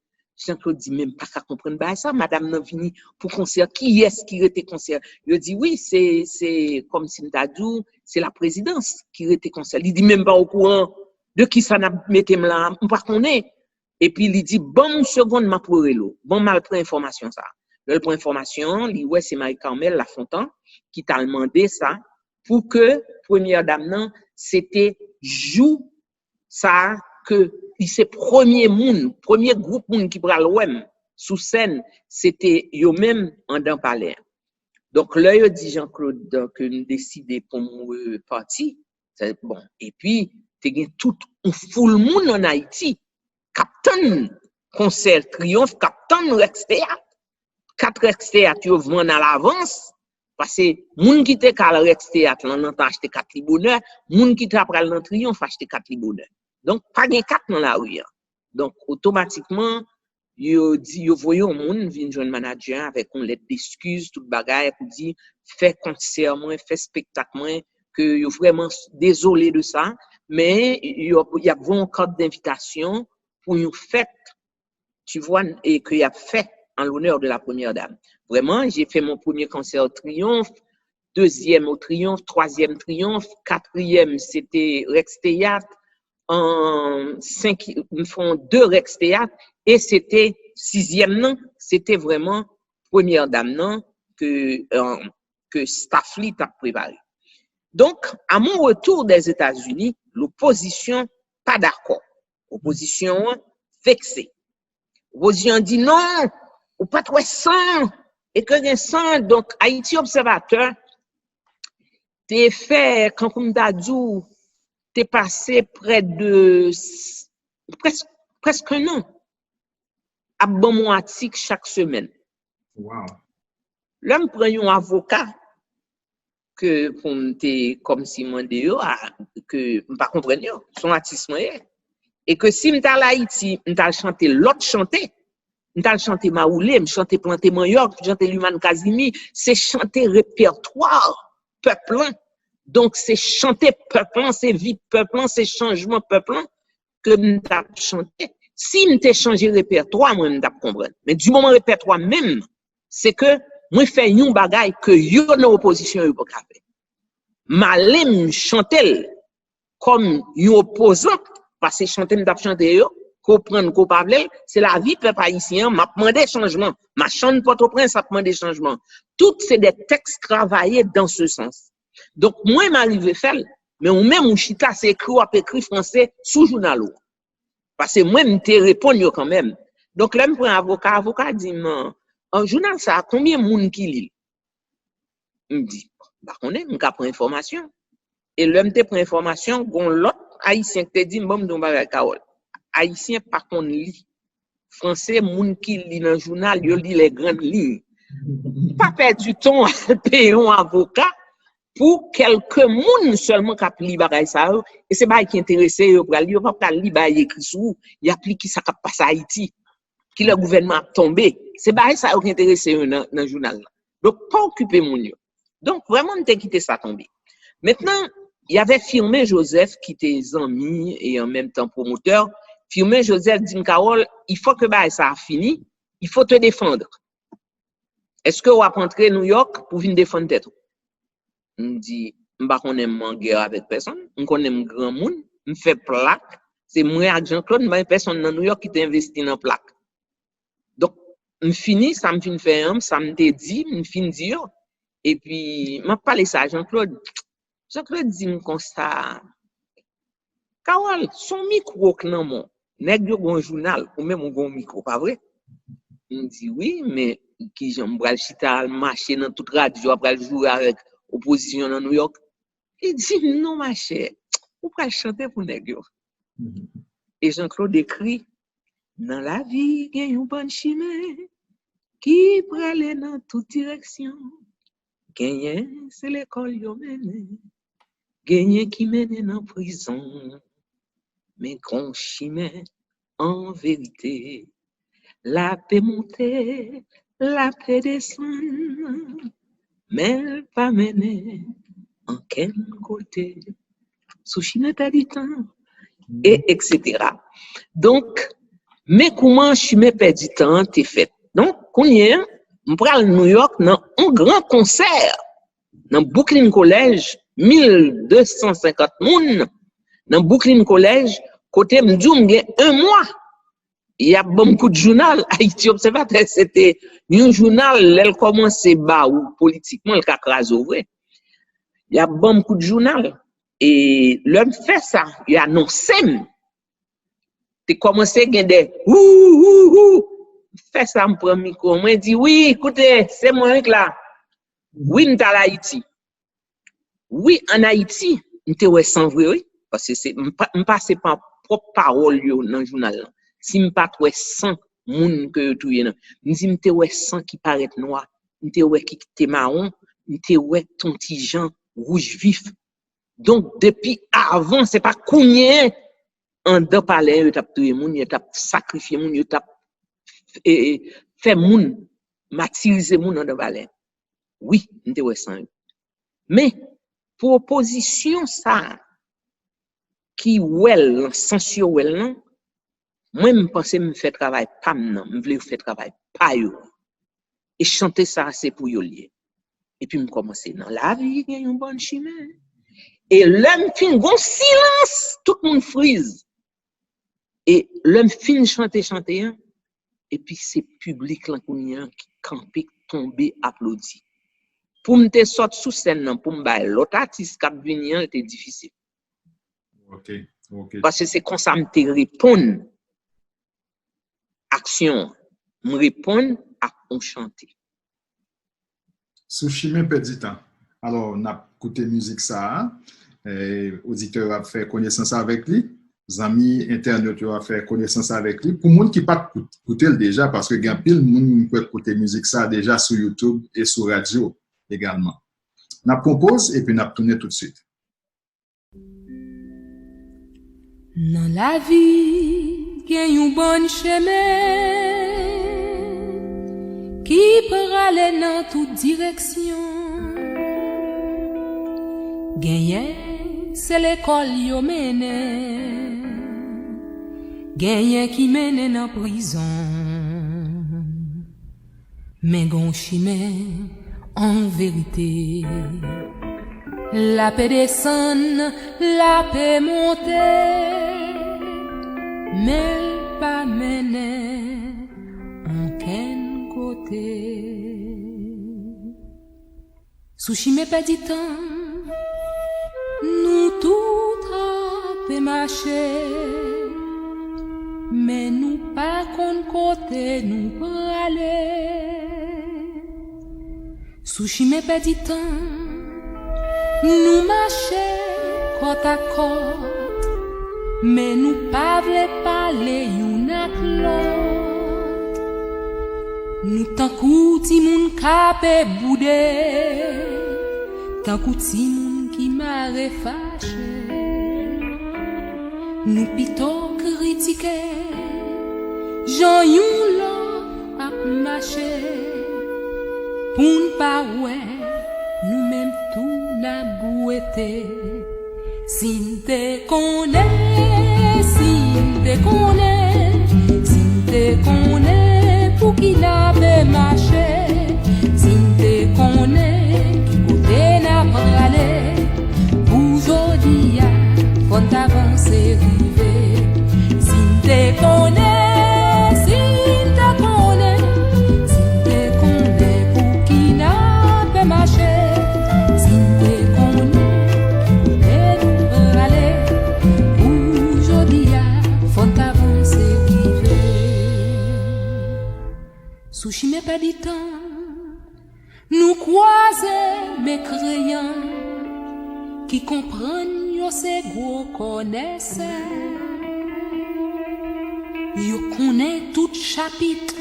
[SPEAKER 4] dit même pas qu'à comprendre bah ça madame n'a vini pour concert qui est-ce qui était concert il dit oui c'est comme si m'ta dit c'est la présidence qui était concert il dit même pas au courant de qui ça n'a metté là on pas connaît et puis il dit bon seconde m'a pour relo bon mal prend information ça le prend information li ouais c'est Marie-Carmel Lafontaine qui t'a demandé ça pour que première dame non c'était joue ça que c'est premier groupe monde qui pral ouem sous scène c'était yo même en dans palais donc là yo dit Jean-Claude que nous décider pour mon parti c'est bon et puis t'es gen tout un full monde en Haïti captain concert Triomphe captain Rex Théâtre 4 Rex Théâtre yo vend à l'avance parce que moun qui te kal Rex Théâtre là nan acheter 4 li bonheur moun qui t'a pral dans Triomphe acheter 4 li bonheur donc pas gen 4 dans la rue donc automatiquement yo dit yo voyon moun vinn joindre manager avec une lettre d'excuse toute bagaille pour dire fait concert moi fait spectacle moi que yo vraiment désolé de ça mais y a une carte d'invitation pour une fête tu vois et que y a fait en l'honneur de la première dame vraiment j'ai fait mon premier concert au Triomphe deuxième au Triomphe troisième Triomphe quatrième c'était Rex Théâtre en 5 ils font 2 Rex Théâtre et c'était sixième non c'était vraiment première dame non que Staffly t'a préparé donc à mon retour des États-Unis l'opposition pas d'accord opposition vexée opposition dit non ou pas trop sang et que gen sang donc Haïti Observateur t'es fait, quand on t'a dit, t'es passé près de presque un an à bon mon article chaque semaine.
[SPEAKER 1] Wow.
[SPEAKER 4] L'homme prend un avocat que pour me comme si moi que pas comprendre son artiste et que si m'ta l'Haïti m'ta chanter l'autre chanter m'ta chanter Maoulé m'chanter planter Manioc chanter Luman Kazimi c'est chanter répertoire peuple donc c'est chanter peuple c'est vie peuple c'est changement peuple que m'ta chanter si m'ta changer répertoire moi m'ta comprendre mais du moment répertoire même c'est que moi fais yon bagay que yo dans opposition yo pas faire malem chantel comme yon opposant parce que chanter m't'a chanter yo comprendre ko pa vle c'est la vie peuple haïtien m'a demandé changement ma chante Port-au-Prince a demandé changement tout c'est des textes travaillés dans ce sens donc moi m'arrive faire mais ou même ou chita c'est écrit français sous journal parce que moi m'te répondre quand même donc là me prend avocat dit un journal ça combien moun qui lit me dit bah on est m'ka prend information et l'homme te prend information gon l'autre haïtien te dit bon don bagay Karol haïtien pas qu'on lit français moun qui lit dans journal yo lit les grandes lignes pas perdre du temps à payer un avocat pour quelques moun seulement qui li bagay ça et c'est pas qui intéressé yo pour lire pas li bagay écrit sous y applique ça qui passe Haïti qui le gouvernement a tombé c'est pas ça qui intéressé dans journal donc pas occuper moun yo donc vraiment on t'a quitté ça tomber maintenant il y avait Firmin Joseph qui était ami et en même temps promoteur Firmin Joseph dit Karol il faut que ça a fini il faut te défendre est-ce que on va rentrer New York pour venir défendre tête on dit m'pa connaît en guerre avec personne on connaît grand monde me fait plaque c'est moi avec Jean-Claude mais personne dans New York qui t'investi dans plaque donc me fini ça me fin faire ça me dit me fin dire et puis m'a parlé ça à Jean-Claude dit comme ça Karol son micro nan mon nèg yo gon journal ou même gon micro pas vrai il dit oui mais qui j'aime bral chita marcher dans toute radio après jouer avec opposition dans New York il dit non ma chère ou pas chanter pour nèg yo et Jean-Claude écrit dans la vie il y a un bon chemin qui prale dans toute direction gagner c'est l'école yo mène gagner qui mène dans prison mais grand chemin en vérité la paix monter la paix descendre mais elle pas mener en quel côté sous chemin t'as du temps et etc. Donc mais comment chemin perd du temps t'es fait donc qu'on y est on pral New York dans un grand concert dans Brooklyn College 1250 moun dans Brooklyn College côté m'dou m'gen un mois il y a beaucoup de journal Haïti Observateur c'était un journal elle commençait bas ou politiquement le crase vrai il y a beaucoup de journal et l'homme fait ça il annonce tu commencé gen des fait ça me prend micro moi dit oui écoutez c'est moi là oui m'ta Haïti oui en Haïti m'te ouais sans vrai oui parce que c'est m'passe pas propre parole yo dans journal si m'pas ouais sans moun que touye nan m'di m'te ouais sans qui paraît noir m'te ouais qui te marron m'te ouais ton petit Jean rouge vif donc depuis avant c'est pas combien en dans palais yo t'a touye moun yo t'a sacrifié moun yo t'a fait moun martyriser moun dans palais oui m'te ouais sans mais proposition ça qui well sensio well non moi me penser me faire travail pas non me voulais faire travail pas yo et chanter ça c'est pour yo lié et puis me commencer dans la vie il y a un bon chemin et l'homme fin gon silence tout le monde freeze et l'homme fin chanter hein, et puis c'est public là qui camper tomber applaudi pour me te sortir sous scène non pour me bailler l'autre artiste qui venir était difficile
[SPEAKER 1] OK
[SPEAKER 4] parce que c'est comme ça me te répondre action me répondre à on chanter
[SPEAKER 1] sous chemin perd du temps Alors, on a écouté musique ça, auditeur a fait connaissance avec lui, amis internautes a fait connaissance avec lui. Pour monde qui pas écouter déjà, parce que grand pile monde peut écouter musique ça déjà sur YouTube et sur radio également. On compose et puis on tourne tout de suite.
[SPEAKER 7] Dans la vie, il y a un bon chemin qui peut aller dans toute direction. Gagné, c'est l'école yo mène. Gagné qui mène dans prison. Mais gon chemin en vérité. La paix descend, la paix monte, mais pas mener en quel côté. Souchi me pas dit temps, nous tout a fait marcher, mais nous pas qu'on côté nous pour aller. Souchi me pas dit temps. Nous marchons côte à côte, mais nous pas voulons parler une ak l'autre. Nous tant qu'outi moun kapé boudé, tant qu'outi moun qui m'a fâché. Nous plutôt critiquer, Jean yon l'autre a marché, pour n'pas ouais, nous même tout n'a bouette. Si te connais, si te connais, si te connais, pour qui n'a pas marché, si te connais, qui côté n'a pas allé, aujourd'hui, faut t'avancer, river. Si te connais, si te connais, si te connais, pour qui n'a pas marché. Souchi me pas dit temps, nous croiser mes crayons, qui comprennent yo c'est gros connaisseurs. Yo connaît tout chapitre,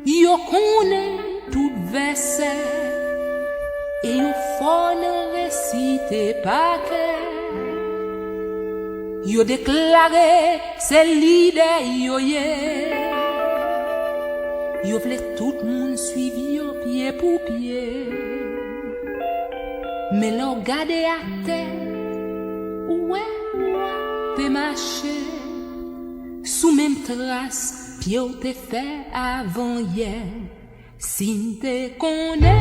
[SPEAKER 7] yo connaît tout verset, et yo faut réciter par cœur. Yo déclaré c'est leader yo yeah. Yo vle tout moun suivi yo pied pour pied. Mais l'on gade à terre, ouais, te marcher. Sous même trace, pied ou te fait avant hier. Si te connais,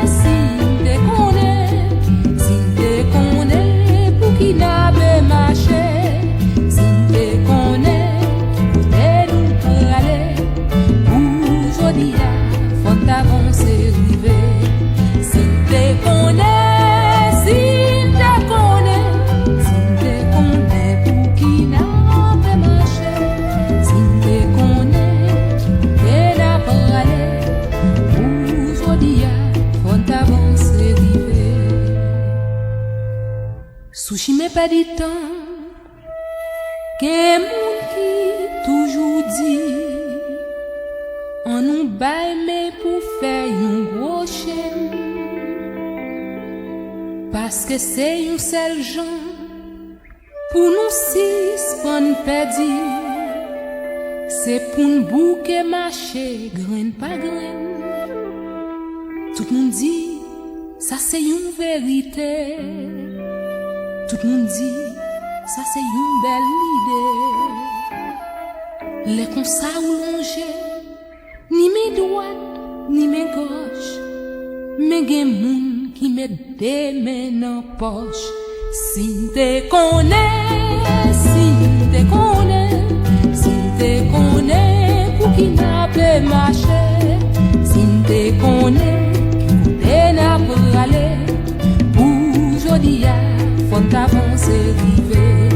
[SPEAKER 7] si te connais, si te connais, pour qui n'a pas marché. Si te connais, aujourd'hui, faut t'avancer, river. Si te connais, si te connais, si te connais, pour qui n'a pas marché. Si te connais, t'es là pour aller. Aujourd'hui, faut t'avancer, river. Souchi me pas dit temps, que moun qui toujours dit. On nous baille mais pour faire un gros chien. Parce que c'est un seul genre. Pour nous six bonnes perdus. C'est pour nous bouquer marcher grain par grain. Tout le monde dit, ça c'est une vérité. Tout le monde dit, ça c'est une belle idée. Les comme ça ou longer. Ni mes droites, ni mes gauches, mais gen moun qui met des mains en poche. Si te connais, si te connais, si te connais, pour qui n'a pas marché. Si te connais, qui n'a pas aller. Aujourd'hui, faut t'avancer, river.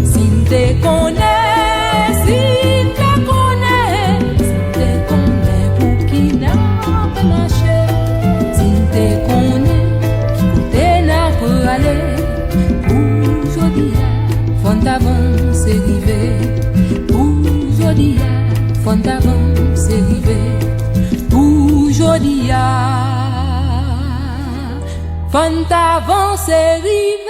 [SPEAKER 7] Si te connais, si te connais. aller. Aujourd'hui, font avancer, river. Aujourd'hui, font avancer, river. Aujourd'hui, font avancer, river.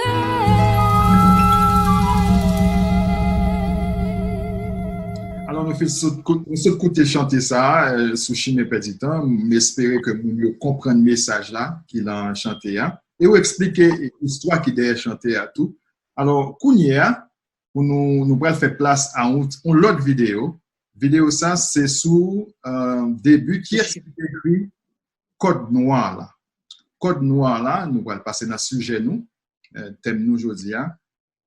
[SPEAKER 1] Alors, nous faisons écouter chanter ça sous Chimé Péditant. M'espérer que nous comprenions le message là qu'il a chanté. Et vous expliquer l'histoire qui est chanté à tout. Alors, Kounia, pour nous faire place à une autre vidéo. Vidéo ça, c'est sous début qui est écrit Code Noir là. Code Noir là, nous allons passer dans le sujet nous, thème nous aujourd'hui.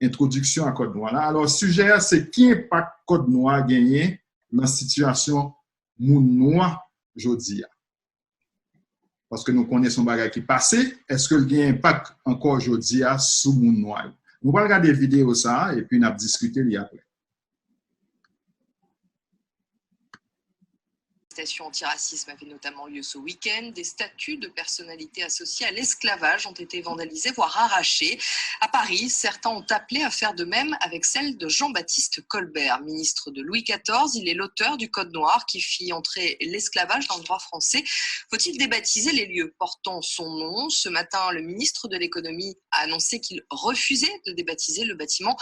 [SPEAKER 1] Introduction à Code Noir. Alors, sujet, c'est qui impact Code Noir gagné dans la situation moun noir aujourd'hui. Parce que nous connaissons bagage qui passé, est-ce que le impact encore aujourd'hui sur moun noir? Nous allons regarder la vidéo ça et puis nous allons discuter après.
[SPEAKER 8] Antiracisme avait notamment lieu ce week-end. Des statues de personnalités associées à l'esclavage ont été vandalisées, voire arrachées. À Paris, certains ont appelé à faire de même avec celle de Jean-Baptiste Colbert, ministre de Louis XIV. Il est l'auteur du Code noir qui fit entrer l'esclavage dans le droit français. Faut-il débaptiser les lieux portant son nom? Ce matin, le ministre de l'économie a annoncé qu'il refusait de débaptiser le bâtiment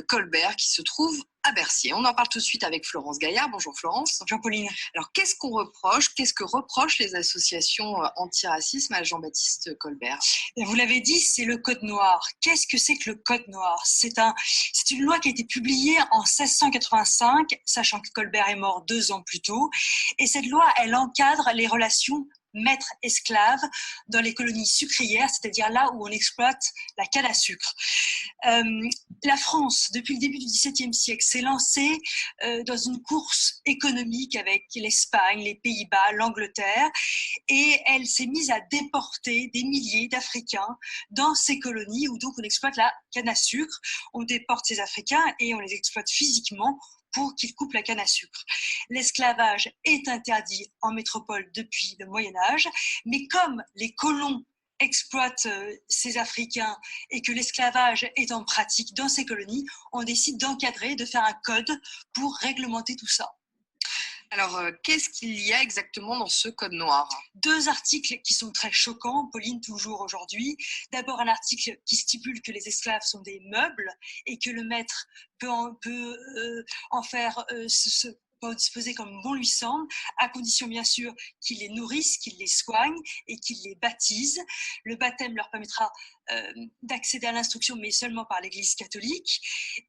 [SPEAKER 8] Colbert qui se trouve à Bercy. On en parle tout de suite avec Florence Gaillard. Bonjour Florence.
[SPEAKER 9] Bonjour Pauline.
[SPEAKER 8] Alors qu'est-ce qu'on reproche, qu'est-ce que reprochent les associations antiracisme à Jean-Baptiste Colbert?
[SPEAKER 9] Vous l'avez dit, c'est le Code noir. Qu'est-ce que c'est que le Code noir? C'est une loi qui a été publiée en 1685, sachant que Colbert est mort 2 ans plus tôt. Et cette loi, elle encadre les relations maître-esclave dans les colonies sucrières, c'est-à-dire là où on exploite la canne à sucre. La France, depuis le début du XVIIe siècle, s'est lancée dans une course économique avec l'Espagne, les Pays-Bas, l'Angleterre, et elle s'est mise à déporter des milliers d'Africains dans ces colonies où donc on exploite la canne à sucre. On déporte ces Africains et on les exploite physiquement pour qu'ils coupent la canne à sucre. L'esclavage est interdit en métropole depuis le Moyen-Âge, mais comme les colons exploitent ces Africains et que l'esclavage est en pratique dans ces colonies, on décide d'encadrer, de faire un code pour réglementer tout ça.
[SPEAKER 8] Alors, qu'est-ce qu'il y a exactement dans ce Code noir?
[SPEAKER 9] 2 articles qui sont très choquants, Pauline, toujours aujourd'hui. D'abord, un article qui stipule que les esclaves sont des meubles et que le maître peut en faire peut en disposer comme bon lui semble, à condition bien sûr qu'il les nourrisse, qu'il les soigne et qu'il les baptise. Le baptême leur permettra d'accéder à l'instruction, mais seulement par l'Église catholique.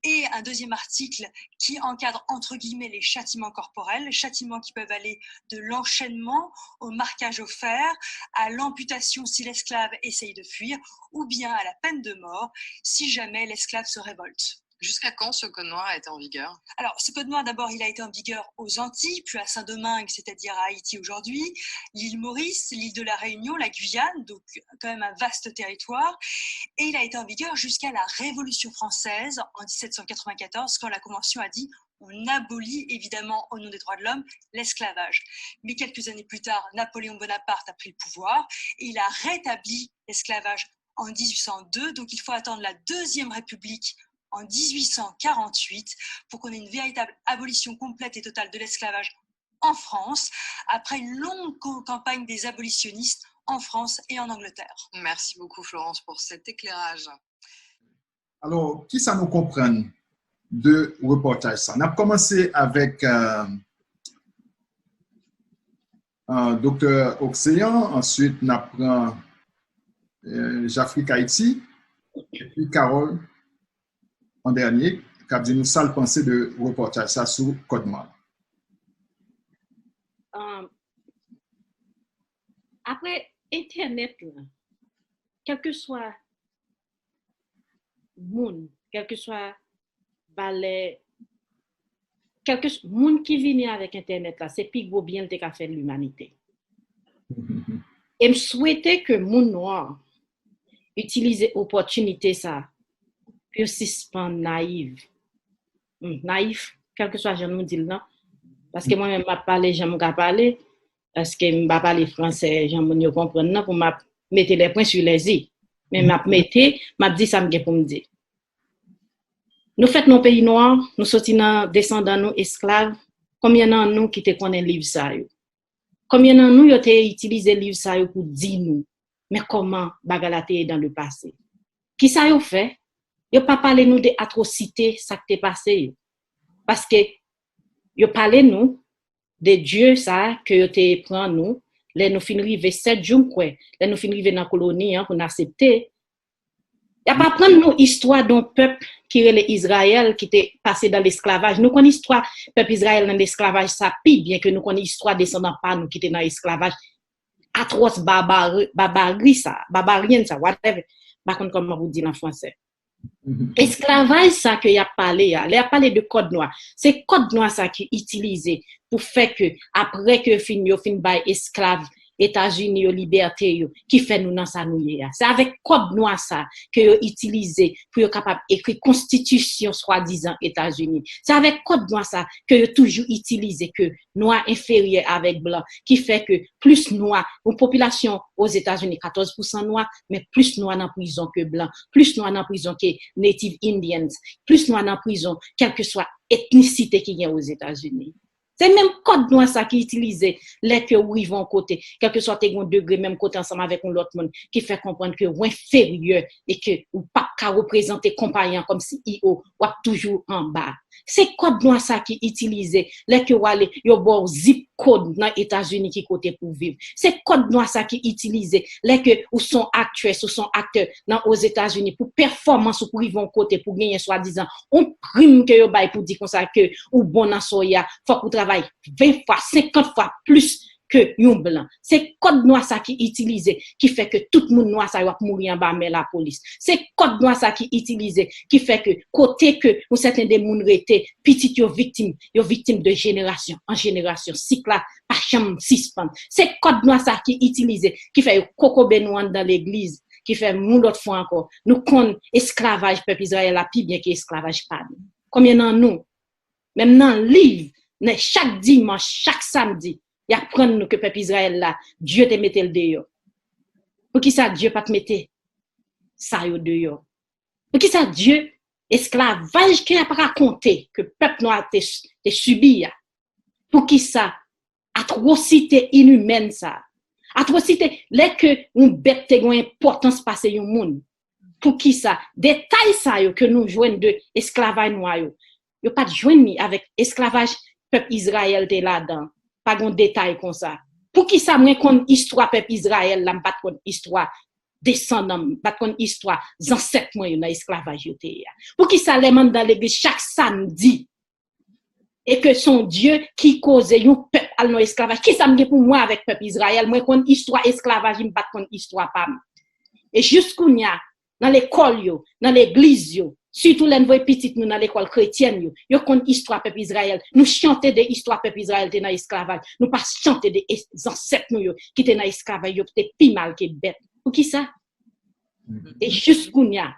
[SPEAKER 9] Et un deuxième article qui encadre entre guillemets les châtiments corporels, châtiments qui peuvent aller de l'enchaînement au marquage au fer, à l'amputation si l'esclave essaye de fuir, ou bien à la peine de mort si jamais l'esclave se révolte.
[SPEAKER 8] Jusqu'à quand ce Code noir a été en vigueur?
[SPEAKER 9] Alors, ce Code noir, d'abord, il a été en vigueur aux Antilles, puis à Saint-Domingue, c'est-à-dire à Haïti aujourd'hui, l'île Maurice, l'île de la Réunion, la Guyane, donc quand même un vaste territoire. Et il a été en vigueur jusqu'à la Révolution française en 1794, quand la Convention a dit on abolit évidemment au nom des droits de l'homme l'esclavage. Mais quelques années plus tard, Napoléon Bonaparte a pris le pouvoir et il a rétabli l'esclavage en 1802. Donc il faut attendre la Deuxième République en 1848 pour qu'on ait une véritable abolition complète et totale de l'esclavage en France, après une longue campagne des abolitionnistes en France et en Angleterre.
[SPEAKER 8] Merci beaucoup Florence pour cet éclairage.
[SPEAKER 1] Alors, qui ça nous comprend de reportage ça? On a commencé avec Dr. Oxéan, ensuite on apprend Jafrique Haïti, et puis Carole en dernier, qui a dit nous ça le pensée de reportage ça sur Code noir.
[SPEAKER 5] Après Internet, quel que soit monde, quel que soit balai, quel que soit monde qui vient avec Internet, là, c'est plus gros bien le qu'a fait l'humanité. Et je souhaitais que mon noir utilise l'opportunité ça pour suspendre naïf. Naïf, quel que soit je nous dis non. Parce que moi-même, je parle, j'aime parler. Parce que je parle français, j'aime comprendre pour mettre les points sur les i. Mais m'a dit ça m'gè pour me dire. Nous faites nos pays noirs, nous sortis dans descendants nous esclaves, combien d'en nous qui te connaît livre ça yo? Combien d'en nous yo te utilisé livre ça yo pour dire nous mais comment bagalate dans le passé? Qui ça yo fait? Yo pas parler nous des atrocités ça qui t'est passé parce que yo parler nous de Dieu ça que yo te prend nous, les nous fin rive 7 jours quoi, les nous fin rive dans colonie pour accepter. Y a pas prendre nous histoire d'un peuple qui est l'Israël qui était passé dans l'esclavage. Nous connaissons l'histoire peuple Israël dans l'esclavage ça pire bien que nous connaissons l'histoire descendant pas nous qui était dans l'esclavage. Atroce barbarie ça, barbarien ça, whatever. Par contre comment vous dire en français. Esclavage ça que y a parlé de code noir. C'est code noir ça qui utilisé pour faire que après que fin by esclave États-Unis yo liberté yo qui fait nous dans ça nous ya. C'est avec code noir ça que yo utilisé pour yo capable écrire constitution soi-disant États-Unis. C'est avec code noir ça que yo toujours utilisé que noir inférieur avec blanc qui fait que plus noir une population aux États-Unis 14% noir mais plus noir dans prison que blanc, plus noir dans prison que native Indians, plus noir dans prison quelle que soit ethnicité qui y a aux États-Unis. C'est même code noir ça qui utilisé les que oui vont côté quel que soit tes degré même côté ensemble avec un autre monde qui fait comprendre que ou inférieur et que ou pas qu'à représenter compagnon comme CEO ou toujours en bas. C'est code noir ça qui utilisé les que aller yo bon zip code dans États-Unis qui côté pour vivre. C'est code noir ça qui utilisé les que ou sont acteurs ou sont acteurs dans aux États-Unis pour performance ou pour ils vont côté pour gagner soi-disant on prime que yo bail pour dire comme ça que ou bon dans soya faut qu'on travaille 20 fois 50 fois plus que yon blanc. C'est code noir ça qui utilisé qui fait que tout le monde noir ça va mourir en bas mais la police. C'est code noir ça qui utilisé qui fait que côté que ou certains des moun rete petit yo victime de génération en génération cycle là pas chambre suspend. C'est code noir ça qui utilisé qui fait coco benouan dans l'église qui fait moun l'autre fois encore nous kon esclavage peuple Israël la pi bien que esclavage pas. Combien dans nous même dans livre chaque dimanche chaque samedi y apprendre nous que peuple Israël là Dieu te mette le dehors. Pour qui ça Dieu pas te mette ça yo dehors. Pour qui ça Dieu esclavage qui a pas raconté que peuple noir te subi ya. Pour qui ça atrocité inhumaine ça. Atrocité les que un bête te gon importance passer yon monde. Pour qui ça détail ça yo que nous joignent de esclavage noir yo pas joindre avec esclavage peuple Israël te là-dedans. Pas de détail comme ça. Pour qui ça, moi, qu'on histoire peuple Israël, là, pas de histoire descendant, pas de histoire ancêtres, moi, dans l'esclavage. Pour qui ça, les membres dans l'église chaque samedi, et que son Dieu qui cause un peuple à l'esclavage. Qui ça me dit pour moi avec peuple Israël, moi, qu'on histoire esclavage, pas de histoire pas. Et jusqu'où y a, dans l'école, dans l'église, surtout les voix petites nous dans l'école chrétienne yo connait histoire peuple Israël nous chanter des histoires peuple Israël dans esclavage nous pas chanter des ancêtres nous qui étaient dans esclavage yo peut-être plus mal que bête pour qui ça et jusqu'où y a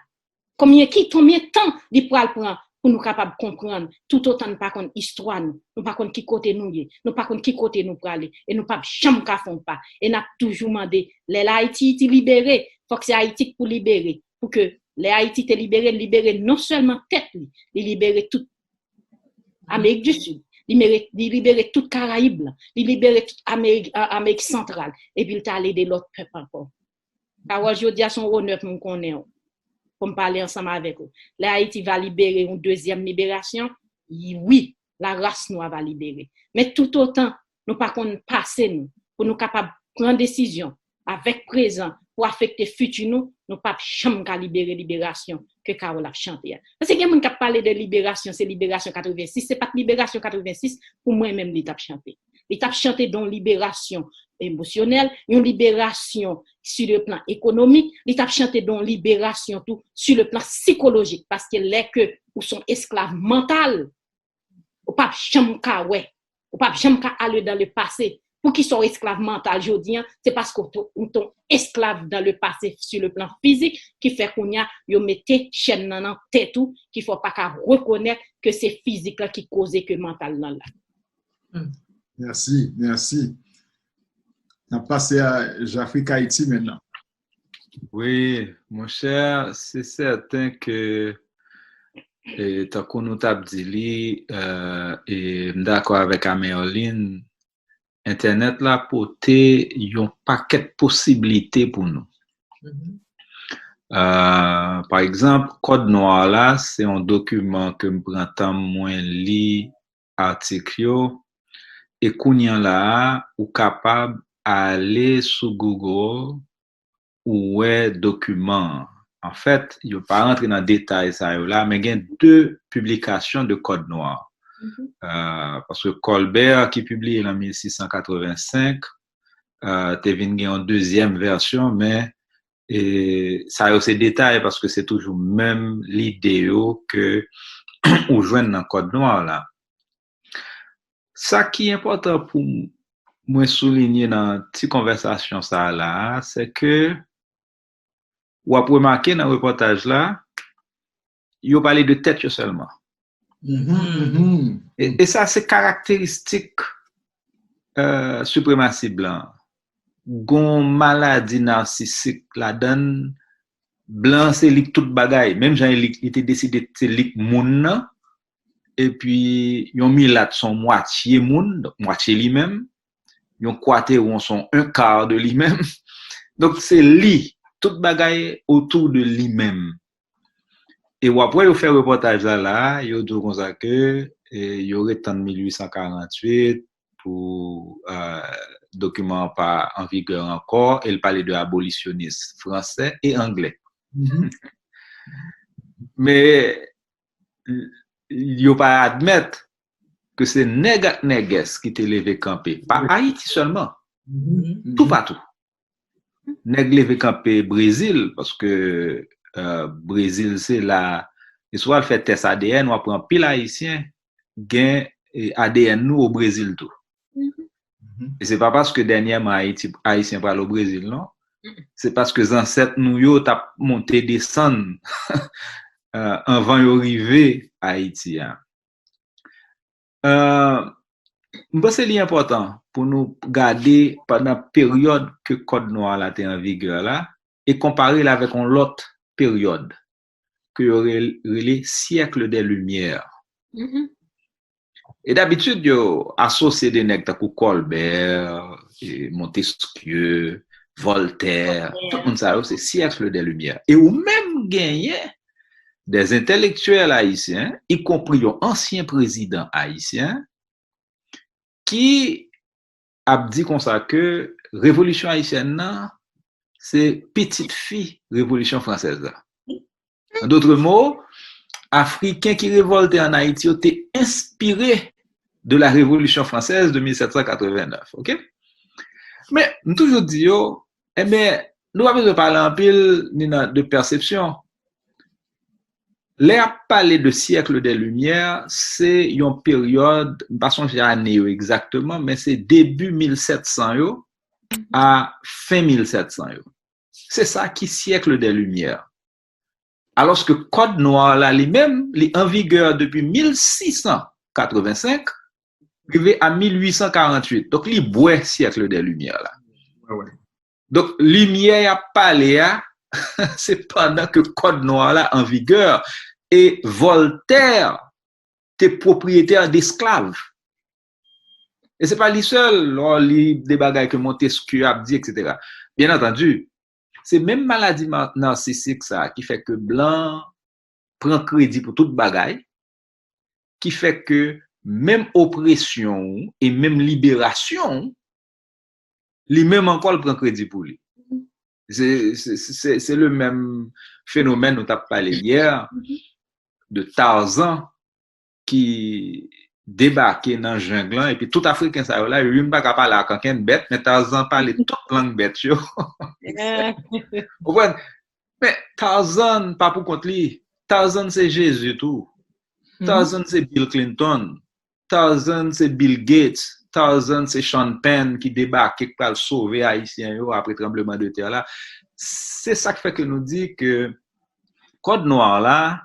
[SPEAKER 5] combien de temps il prend pour nous capable comprendre tout autant pas contre histoire nous pas contre qui côté nous pas contre qui côté nous pour aller et nous pas jamais ka font pas et n'a toujours demandé les Haïti libéré faut que c'est Haïti pour libérer pour que les Haïti te libérer non seulement tête, ils libérer toute Amérique du Sud, ils libérer toute Caraïbes, ils libérer toute Amérique centrale, et puis ils t'a allé de l'autre peuple encore. Alors, je dis à son honneur pour me connaître, pour me parler ensemble avec eux. Les Haïti va libérer une deuxième libération, oui, la race noire va libérer. Mais tout autant, nous pas qu'on passe nous, pour nous capables de prendre décision avec présent, pour affecter futur nous pas jamais qu'à libérer libération que Carole a chanté. Parce que quelqu'un qui a parlé de libération, c'est libération 86, c'est pas libération 86 pour moi même l'étape chanté. L'étape chanté dans libération émotionnelle, une libération sur le plan économique, l'étape chanté dans libération tout sur le plan psychologique parce que les que ou sont esclaves mentaux, ou pas jamais qu'à ou pas jamais qu'à aller dans le passé. Pour qu'ils soient esclaves mentaux aujourd'hui, c'est parce qu'on est esclave dans le passé sur le plan physique qui fait qu'on y a mette chaîne dans tête tout qu'il faut pas qu'à reconnaître que c'est physique là qui cause que mental là.
[SPEAKER 1] Merci. On passe à Jafrique Haïti maintenant.
[SPEAKER 6] Oui, mon cher, c'est certain que tant qu'on nous t'a dit, et d'accord avec Améoline, Internet là porté un paquet de possibilités pour nous. Par exemple, Code Noir là, c'est un document que me prend temps moins li article yo, et kounyan là ou capable aller sur Google ou ouais document. En fait, je ne vais pas rentrer dans le détail ça là, mais il y a 2 publications de Code Noir. Parce que Colbert qui publie en 1685, t'es venu en 2e version, mais et ça a ces détails parce que c'est toujours même l'idée que on joint dans Code Noir là. Ça qui est important pour moi souligner dans cette conversation ça là, c'est que ou a remarqué dans le reportage là, il a parlé de tête seulement. Et ça c'est caractéristique suprématie blanc. Gon maladie narcissique la donne blanc c'est lik tout bagaille, même Jean il était décidé c'est lik moun et puis yon milat son moitié moun, donc moitié lui-même, yon quartéron son un quart de lui-même. Donc c'est lui tout bagaille autour de lui-même. Et après yo fait reportage là, yo dit comme ça que y aurait en 1848 pour document pas en vigueur encore, elle parlait de abolitionnistes français et anglais. Mais il ne pas admettre que c'est Neges qui t'est levé campé, pas Haïti seulement, tout partout. Nèg levé campé Brésil, parce que Brésil c'est là, et soit le fait test ADN, on prend pile haïtien, gain ADN nous au Brésil tout. Et c'est pas parce que dernièrement haïtien parle au Brésil, non? C'est parce que les ancêtres nous yo t'a monté descendre avant yo arriver à Haïti. C'est important pour nous garder pendant la période que Code Noir là était en vigueur là et comparer là avec une autre période que y aurait les siècles des Lumières. Et d'habitude yo associé des nègres comme Colbert, Montesquieu, Voltaire, tout le monde ça c'est siècle des Lumières. Et ou même gagné des intellectuels haïtiens, y compris un ancien président haïtien, qui a dit comme ça que révolution haïtienne, c'est petite fille révolution française. En d'autres mots, Africains qui révoltaient en Haïti étaient inspirés de la révolution française de 1789. Ok? Mais nous toujours dit, eh bien, nous avons besoin de parler en pile de perception. L'air parler de siècle des Lumières, c'est une période, pas songer année exactement, mais c'est début 1700 yo à fin 1700 yo. C'est ça qui siècle des Lumières. Alors que Code Noir là lui-même, il est en vigueur depuis 1685, arrivé à 1848. Donc il boit siècle des Lumières là. Donc lumière a parlé c'est pendant que Code Noir là en vigueur. Et Voltaire était propriétaire d'esclaves. Et c'est pas lui seul, des bagailles que Montesquieu a dit, etc. Bien entendu, c'est même maladie narcissique ça qui fait que Blanc prend crédit pour toute bagaille, qui fait que même oppression et même libération, lui-même encore le prend crédit pour lui. C'est le même phénomène dont tu as parlé hier, de Tarzan qui débarquait dans le jungle et puis tout Africain ça là il pas capable à quelqu'un bête mais Tarzan parlait toute langue bête yo. Mais Tarzan pas pour contre lui. Tarzan c'est Jésus tout. Tarzan c'est Bill Clinton. Tarzan c'est Bill Gates. Tarzan c'est Sean Penn qui débarque pour sauver haïtien yo après tremblement de terre là. C'est ça qui fait que nous dit que Code Noir là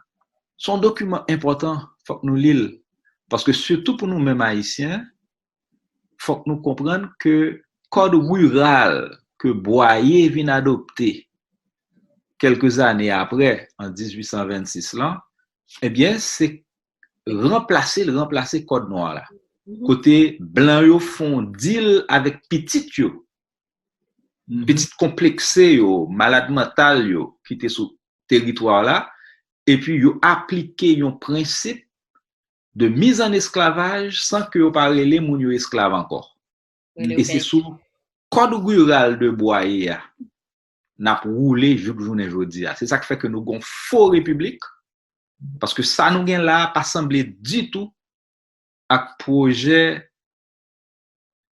[SPEAKER 6] son document important, faut que nous lions. Parce que surtout pour nous-mêmes haïtiens, faut que nous comprenions que code rural que Boyer vient adopter quelques années après, en 1826 là, eh bien, c'est remplacer le code noir là. Côté blanc yo font deal avec petit yo. Petit complexé yo, malade mental yo qui était sur territoire là et puis yo appliqué un principe de mise en esclavage sans que yo parler les moun yo esclave encore. Et c'est sous code rural de Boyer n'a roulé jusqu'à journée jodi. C'est ça qui fait que nous avons faux république parce que ça nous gagne là pas semblé du tout à projet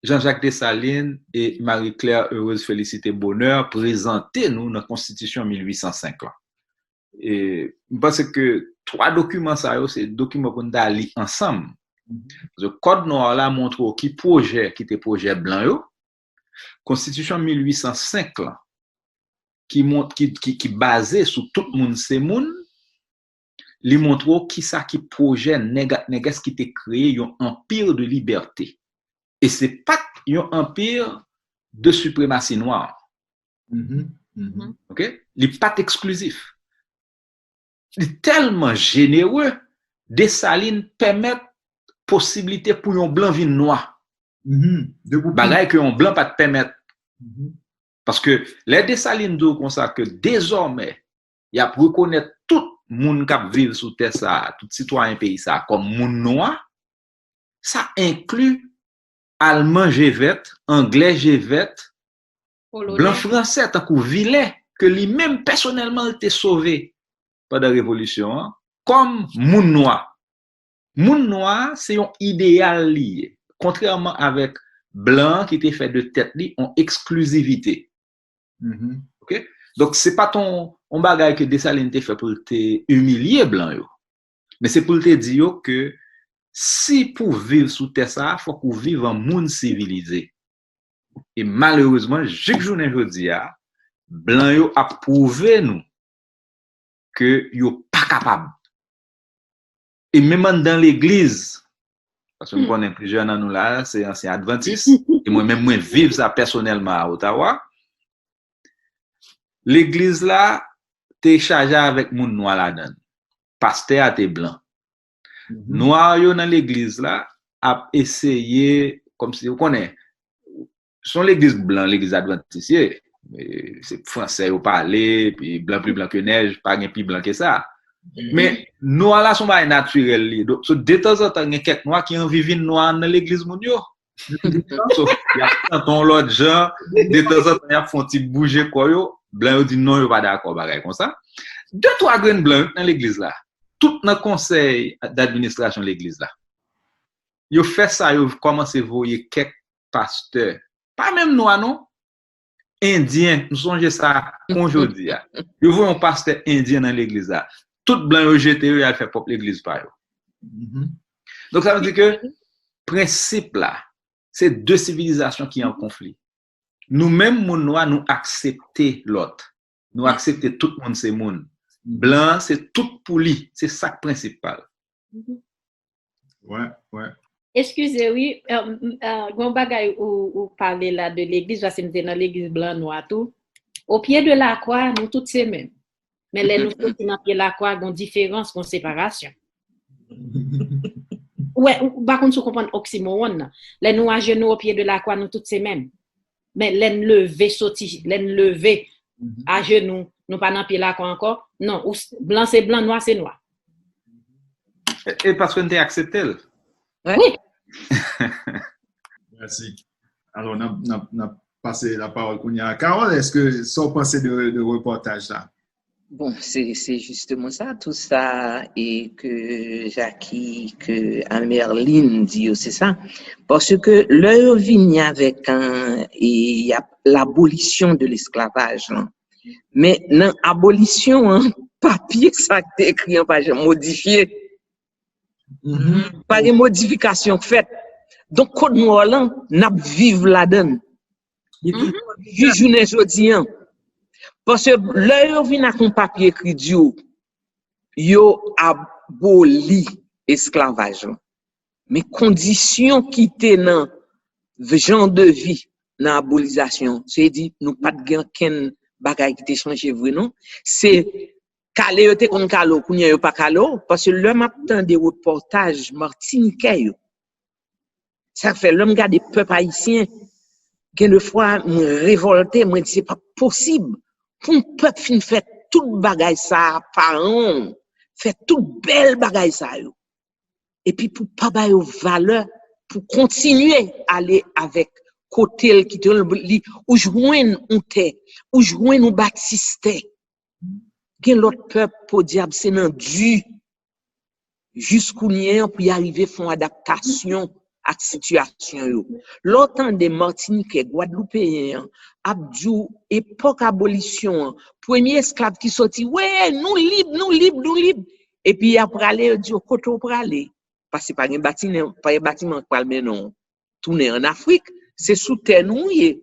[SPEAKER 6] Jean-Jacques Dessalines et Marie-Claire Heureuse Félicité Bonheur présenté nous dans la Constitution 1805 là. Et je pense que trois documents ça c'est documents qu'on a lire ensemble. Le code noir là montre qui était projet blanc yo. Constitution 1805 là qui basé sur tout monde c'est monde. Li montre qui ça qui projet négas qui était créé un empire de liberté. Et c'est pas un empire de suprématie noire. OK? Il n'est pas exclusif. Il est tellement généreux, Dessalines permet possibilité pour un blanc vin noir. Bagay que un blanc pas te permettre. Parce que les Dessalines disent comme ça que désormais, il y a pour reconnaître tout monde qui vit sur terre ça, tout citoyen pays ça comme monde noir. Ça inclut allemand Gévet, anglais Gévet, blanc français tant que Villet que lui-même personnellement était sauvé pendant la révolution hein, comme monde noir. Monde noir c'est un idéal lié contrairement avec blanc qui était fait de tête li en exclusivité. OK? Donc c'est pas ton bagage que Dessalines te fait pour te humilier blanc yo. Mais c'est pour te dire que si pour vivre sous terre ça, faut qu'on vive en monde civilisé. Et malheureusement, chaque journée jodi a, blanc yo a prouvé nous que yo pas capable. Et même dans l'église, parce que nous connaissons plusieurs dans nous là, c'est ancien adventiste, et moi-même moi vivre ça personnellement à Ottawa. L'église là, t'es chargé avec moun noir là-dedans. Pasteur a t'es blanc. Noir yo dans l'église là a essayé comme si vous connaissez son l'église blanc l'église adventiste c'est français au parler puis blanc plus blanc que neige pas gain plus blanc que ça mais noir là sont pas naturel donc de temps en temps il y a quelques noirs qui en vivent noir dans l'église moun yo so il y a tant l'autre gens de temps en temps il y a font petit bouger quoi yo blanc yo dit non yo pas d'accord pareil comme ça deux trois graines blancs dans l'église là tout dans conseil d'administration de l'église là. Yo fait ça, yo commencé voyer quelques pasteurs, pas même noirs non, indiens, nous songez ça aujourd'hui. Yo voyez un pasteur indien dans l'église là. Tout blanc yo jeté yo a fait propre l'église par yo. Donc ça veut dire que principe là, c'est deux civilisations qui sont en conflit. Nous-mêmes moun noirs nous accepter l'autre. Nous accepter tout le monde c'est monde. Blanc, c'est tout pour lui. C'est ça le principal.
[SPEAKER 1] Ouais.
[SPEAKER 5] Excusez, oui. Gon bagay ou parler là de l'église, parce que nous sommes dans l'église blanc noir tout. Au pied de la croix, nous tous c'est même. Mais les nous tous dans pied de la croix, gon différence, gon séparation. Ouais, par contre, vous comprenez oxymoron. Les nous à genoux au pied de la croix, nous tous c'est même. Mais les lever sorti, les lever à genoux. Nous pas dans pied là encore. Non, blanc c'est blanc, noir c'est noir.
[SPEAKER 6] Et parce qu'on t'a accepté.
[SPEAKER 5] Oui.
[SPEAKER 1] Merci. Alors, on a passé la parole à Carole. Est-ce que ça vous pensez de reportage là?
[SPEAKER 4] Bon, c'est justement ça, tout ça, et que Jackie, que Amerline dit, c'est ça. Parce que leur vigne avec il y a l'abolition de l'esclavage, là. Mais dans l'abolition, papier, ça a été écrit en page modifié. Pas de modification faite. Donc, code noir là, n'a vivre là-dedans. Juste journée jodi. Parce que l'heure vient avec un papier écrit yo aboli esclavage. Mais conditions qui étaient dans genre de vie, dans l'abolisation, c'est dit, nous pas de gain bagay qui te changé vrai non, c'est calé yo te kon kalo, kounya yo pas kalo, parce que l'homme attend des reportages martiniquais yo. Ça fait l'homme garde des peuples haïtiens, quelques fois me révolté, me dit c'est pas possible. Pour un peuple fin fait toute bagay ça par an, fait toute belle bagay ça yo. Et puis pour pas ba yo valeur, pour continuer à aller avec côté qui te li ou joindre on te, ou joindre ou baptiste. Gen l'autre peuple pour diable c'est nan du jusqu'au nien pour y arriver font adaptation à situation yo. L'autant des Martiniquais, Guadeloupéens, Abdou, époque abolition, premier esclave qui sorti, ouais, nous libres. Et puis après aller dit côté pour aller parce que pas un bâtiment pas mais non. Tourner en Afrique, c'est sous terre nous y.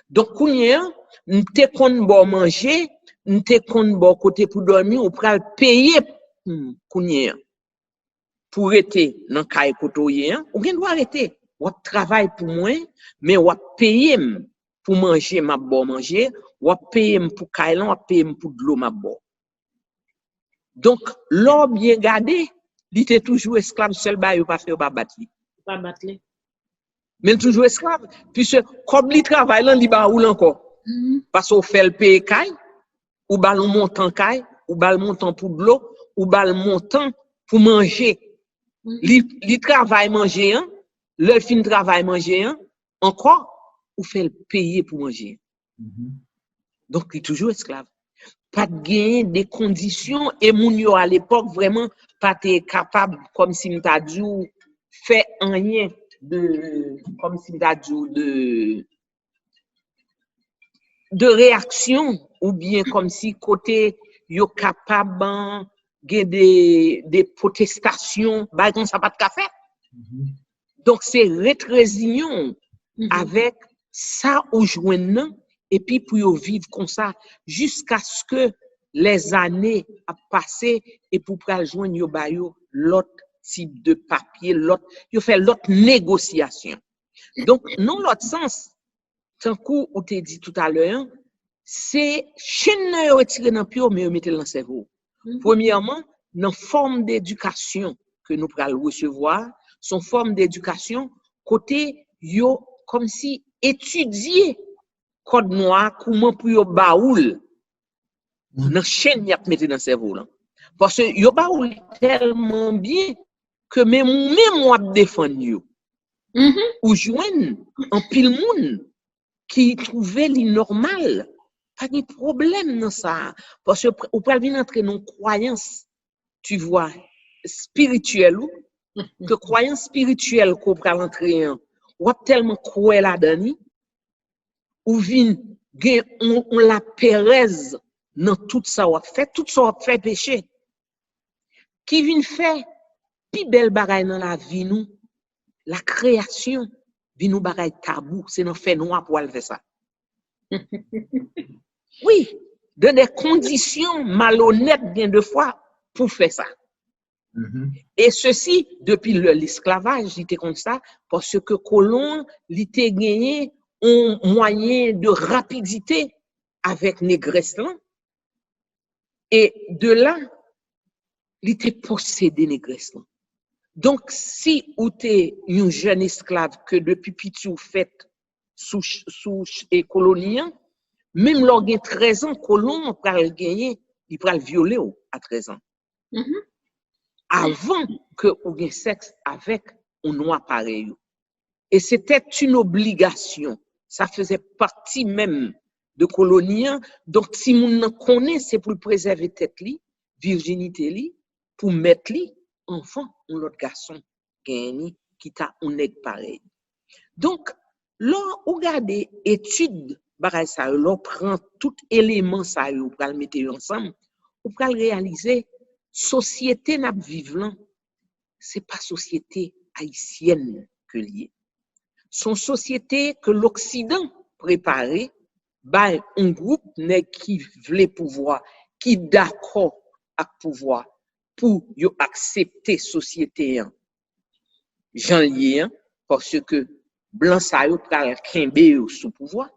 [SPEAKER 4] Donc kounya, n'te kon bon manger, n'te kon bon côté pour dormir, ou pral payer kounya. Pour rester dans kay kotoye, ou gen doit arrêter. Ou travail pour moi, mais ou payer pour manger ma bon manger, ou payer pour kay lan, ou payer pour de l'eau ma bon. Donc l'homme bien gardé, il était toujours esclave seul ba yo pas faire pas battre.
[SPEAKER 5] Pas battre.
[SPEAKER 4] Mais toujours esclave puisque comme il travaille là, il ba ou encore. Parce qu'on fait le payer kay, ou ba le montant kay, ou ba le montant pour de l'eau, ou ba le montant pour manger. Li travail manger, hein? Le fin travail manger, hein? Encore, ou fait le payer pour manger. Donc, il est toujours esclave. Pas de gain des conditions, et moun yo à l'époque, vraiment, pas t'es capable, comme si m'ta dit, fait rien de, comme si m'ta dit, de réaction, ou bien comme si côté, yo capable, des protestations, bah, comme ça pas de café. Donc, c'est rétrésignon avec ça au joindre, et puis pour yo vivre comme ça, jusqu'à ce que les années a passé, et pour pral joindre yo ba yo l'autre type de papier, l'autre, yo fait l'autre négociation. Donc, non l'autre sens, tant coup, ou te dit tout à l'heure, c'est chaîne yo retiré dans pio, mais yo mette dans le cerveau. Premièrement, dans forme d'éducation que nous pourrons recevoir, son forme d'éducation côté yo comme si étudier code noir comment pour yo baoul dans chaîne y a mettre dans cerveau là parce que yo baoul tellement bien que même moi défendre yo ou joindre en pile monde qui trouvait l'innormal. Pas de problème dans ça. Parce que ou pas venir entrer dans croyance, tu vois, spirituelle que croyance spirituelle qu'on peut entrer ou tellement croire là-dedans ou vient on la pérèse dans tout ça ou fait péché. Qui vient faire plus belle bagaille dans la vie nous, la création, vient nous bagaille tabou, c'est non fait noir pour aller faire ça. Oui, dans des conditions malhonnêtes bien de fois pour faire ça. Et ceci, depuis l'esclavage, il était comme ça, parce que colon, il était gagné un moyen de rapidité avec négresse là. Et de là, il était possédé négresse là. Donc, si ou t'es un jeune esclave que depuis petit ou fait sous et colonien, même lorsqu'il a 13 ans, colon pral gagner, il pral violer à 13 ans. Avant que ou gagne sexe avec un noir pareil. Et c'était une obligation. Ça faisait partie même de colonien. Donc, si moun connaît, c'est pour préserver tête li, virginité li, pour mettre li, enfant, ou l'autre garçon, gagné, qui t'a un nèg pareil. Donc, là, regardez étude, ça, là, prend tout élément ça, ou pral mettre ensemble, ou pral réaliser, société n'a vivre là, c'est pas société haïtienne que lié. Son société que l'Occident préparé, bah, un groupe nèg qui voulait pouvoir, qui d'accord avec pouvoir, pour yo accepter société Jean lié, parce que blanc ça yo pral kembe sous pouvoir.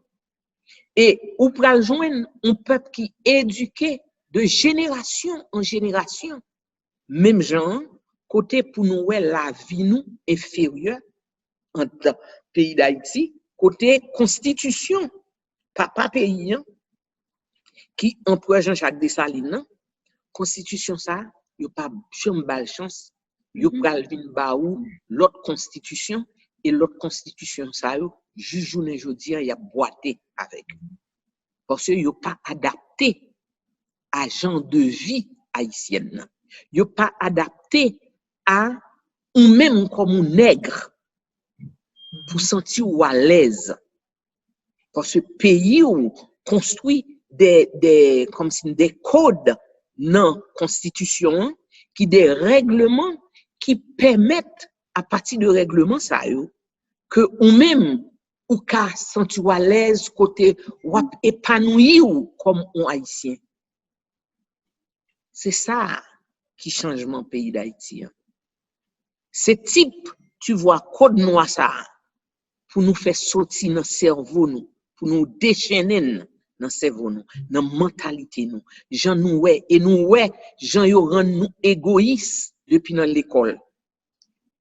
[SPEAKER 4] Et ou pral joindre un peuple qui est éduqué de génération en génération. Même genre, côté pour nous, la vie nous inférieure en pays d'Haïti, côté constitution, papa pays, qui empereur Jean-Jacques Dessalines, constitution ça, il n'y a pas de chance, il y a pas l'autre constitution, et l'autre constitution ça, juge aujourd'hui, il y a boité avec. Parce qu'il n'y a pas adapté à genre de vie haïtienne. Il n'y a pas adapté à ou même comme un nègre pour sentir ou à l'aise. Parce que le pays où construit des codes dans la constitution, qui des règlements qui permettent à partir de règlements ça que ou même ou ka sentir à l'aise côté ou épanoui ou comme un haïtien. C'est ça qui changement pays d'Haïti. C'est type tu vois code noir ça pour nous faire sortir dans cerveau nous, pour nous déchaîner dans cerveau nous, dans mentalité nous. Gens nous ouais et nous ouais, gens yo rend nous égoïstes depuis dans l'école.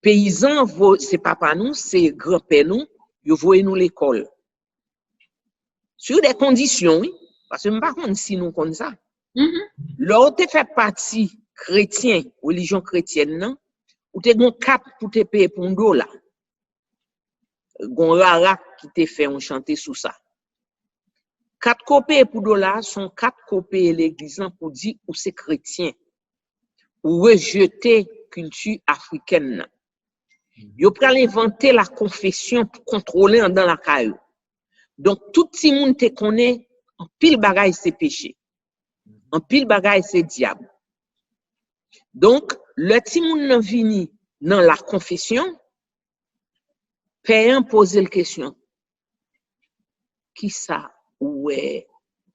[SPEAKER 4] Paysans c'est papa nous, c'est grand-père nous, yo voye nous l'école. Sur des conditions, oui, parce que par contre si nous comme ça. L'autre fait partie chrétien, religion chrétienne non, ou te gon cap pour te payer pour $1. Gon rara qui te fait on chanter sous ça. 4 copés pour $, sont 4 copés l'église pour dire ou c'est chrétien ou rejeter culture africaine. Yo pral inventer la confession pour contrôler dans la caillou. Donc tout petit monde te connaît en pile bagaille c'est péché. En pile bagaille c'est diable. Donc le petit monde nan vini dans la confession payant poser la question qui ça ouais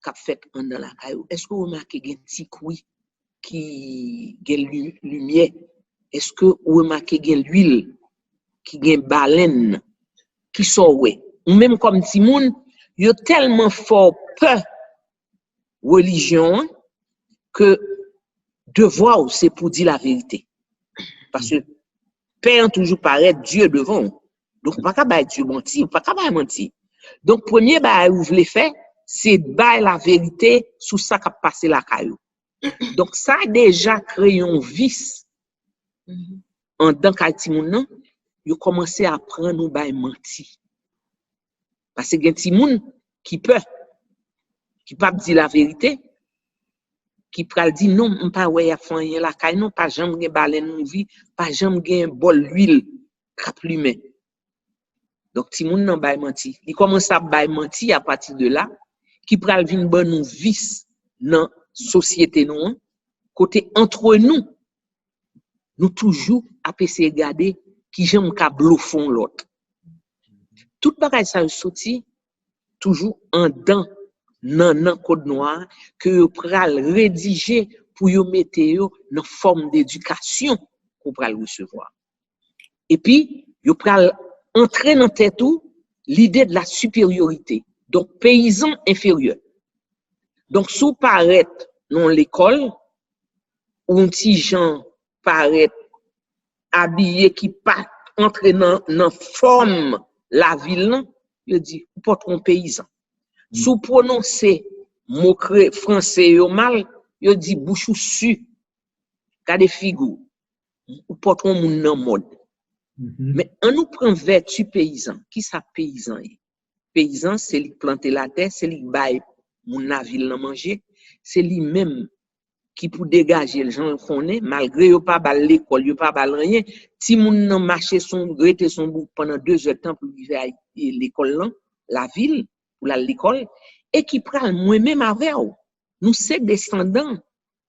[SPEAKER 4] qu'a fait dans la caillou. Est-ce que vous remarquez gen petit oui qui gen lumière? Est-ce que vous remarquez gen l'huile qui gen baleine qui sort ouais ou même comme ti moun yo tellement fort peur religion que devoir c'est pour dire la vérité parce que père toujours paraît Dieu devant donc pas capable Dieu mentir pas capable mentir donc premier bail ou voulez faire c'est bail la vérité sous ça qu'a passé la caillou donc ça a déjà créé un vice en dans Haïti moun nan yo commencé à prendre nous bail menti parce que gen ti moun qui peur qui pas dire la vérité qui pral dit non on pas ouais a fait la caille non pas jambe gen baleine nou vie pas jambe gen bol l'huile cap lumen donc ti moun nan bay menti il commence à bay menti à partir de là qui pral vinn bon nou vice dans société nous côté entre nous toujours à essayer regarder qui j'aime ka blofon l'autre tout bagay ça sorti toujours en dedans nan code noir que yo pral rédiger pour yo mettre yo dans forme d'éducation qu'on pral recevoir et puis yo pral entrer dans tête tout l'idée de la supériorité donc paysan inférieur donc sous paraît dans l'école ou un petit gens paraît habillé qui pas entrer dans forme la ville il dit pas trop paysan sous prononcer mot français yo mal yo dit bouchou su ka de figou ou pas trop moun nan mode mais on nous prend vertu paysan qui ça paysan paysan c'est lui planter la terre c'est lui bail moun na ville nan manger c'est lui même qui pour dégager les gens connaît malgré yo pas bal l'école yo pas bal rien ti moun nan marcher son rete son bouc pendant 2 heures de temps pour vivre à l'école là la ville pour l'école et qui pral moi-même avec nous c'est descendants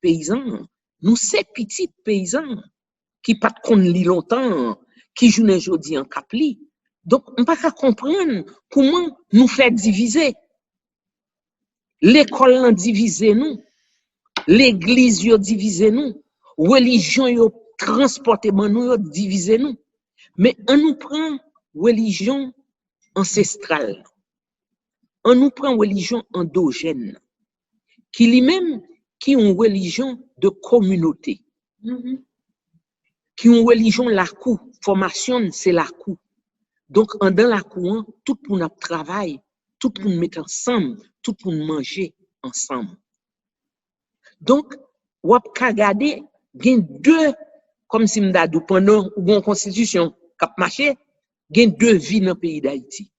[SPEAKER 4] paysans nous c'est petits paysans qui pas kon li longtemps qui journée jodi en capli donc on pas qu'à comprendre comment nous faire diviser l'école l'en diviser nous l'église yo diviser nous religion yo transporter nous yo diviser nous mais on nous prend religion ancestrale on nous prend une religion endogène, qui lui-même, qui est une religion de communauté, qui est une religion la cour, formation c'est la cour. Donc, en dans la cour, tout le monde travaille, tout le monde met ensemble, tout le monde manger ensemble. Donc, on va regarder, il y a deux, comme si m'da dou pendant une constitution cap marché, il y a deux vies dans le pays d'Haïti.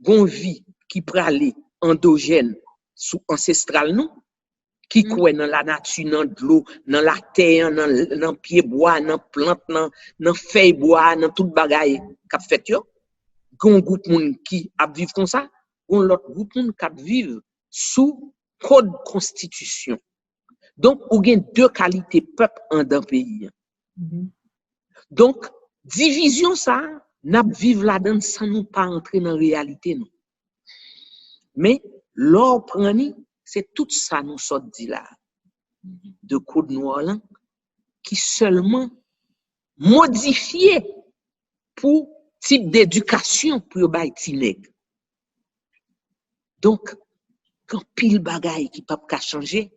[SPEAKER 4] Une vie qui prale endogène sous ancestral nous, qui croit dans la nature, dans l'eau, dans la terre, dans pied bois, dans plante, dans feuille bois, dans tout bagaille qu'a fait yo. Gon groupe moun qui a vivre comme ça, gon l'autre groupe moun qui a vivre sous code constitution. Donc ou gen deux qualités peuple en d'un pays. Donc division ça n'a vivre là-dedans sans nous pas entrer dans la réalité non. Mais l'or prani c'est tout ça nous sort dit là de code noir là qui seulement modifié pour type d'éducation pour yo bay ti nèg. Donc quand pile bagaille qui pas ka changer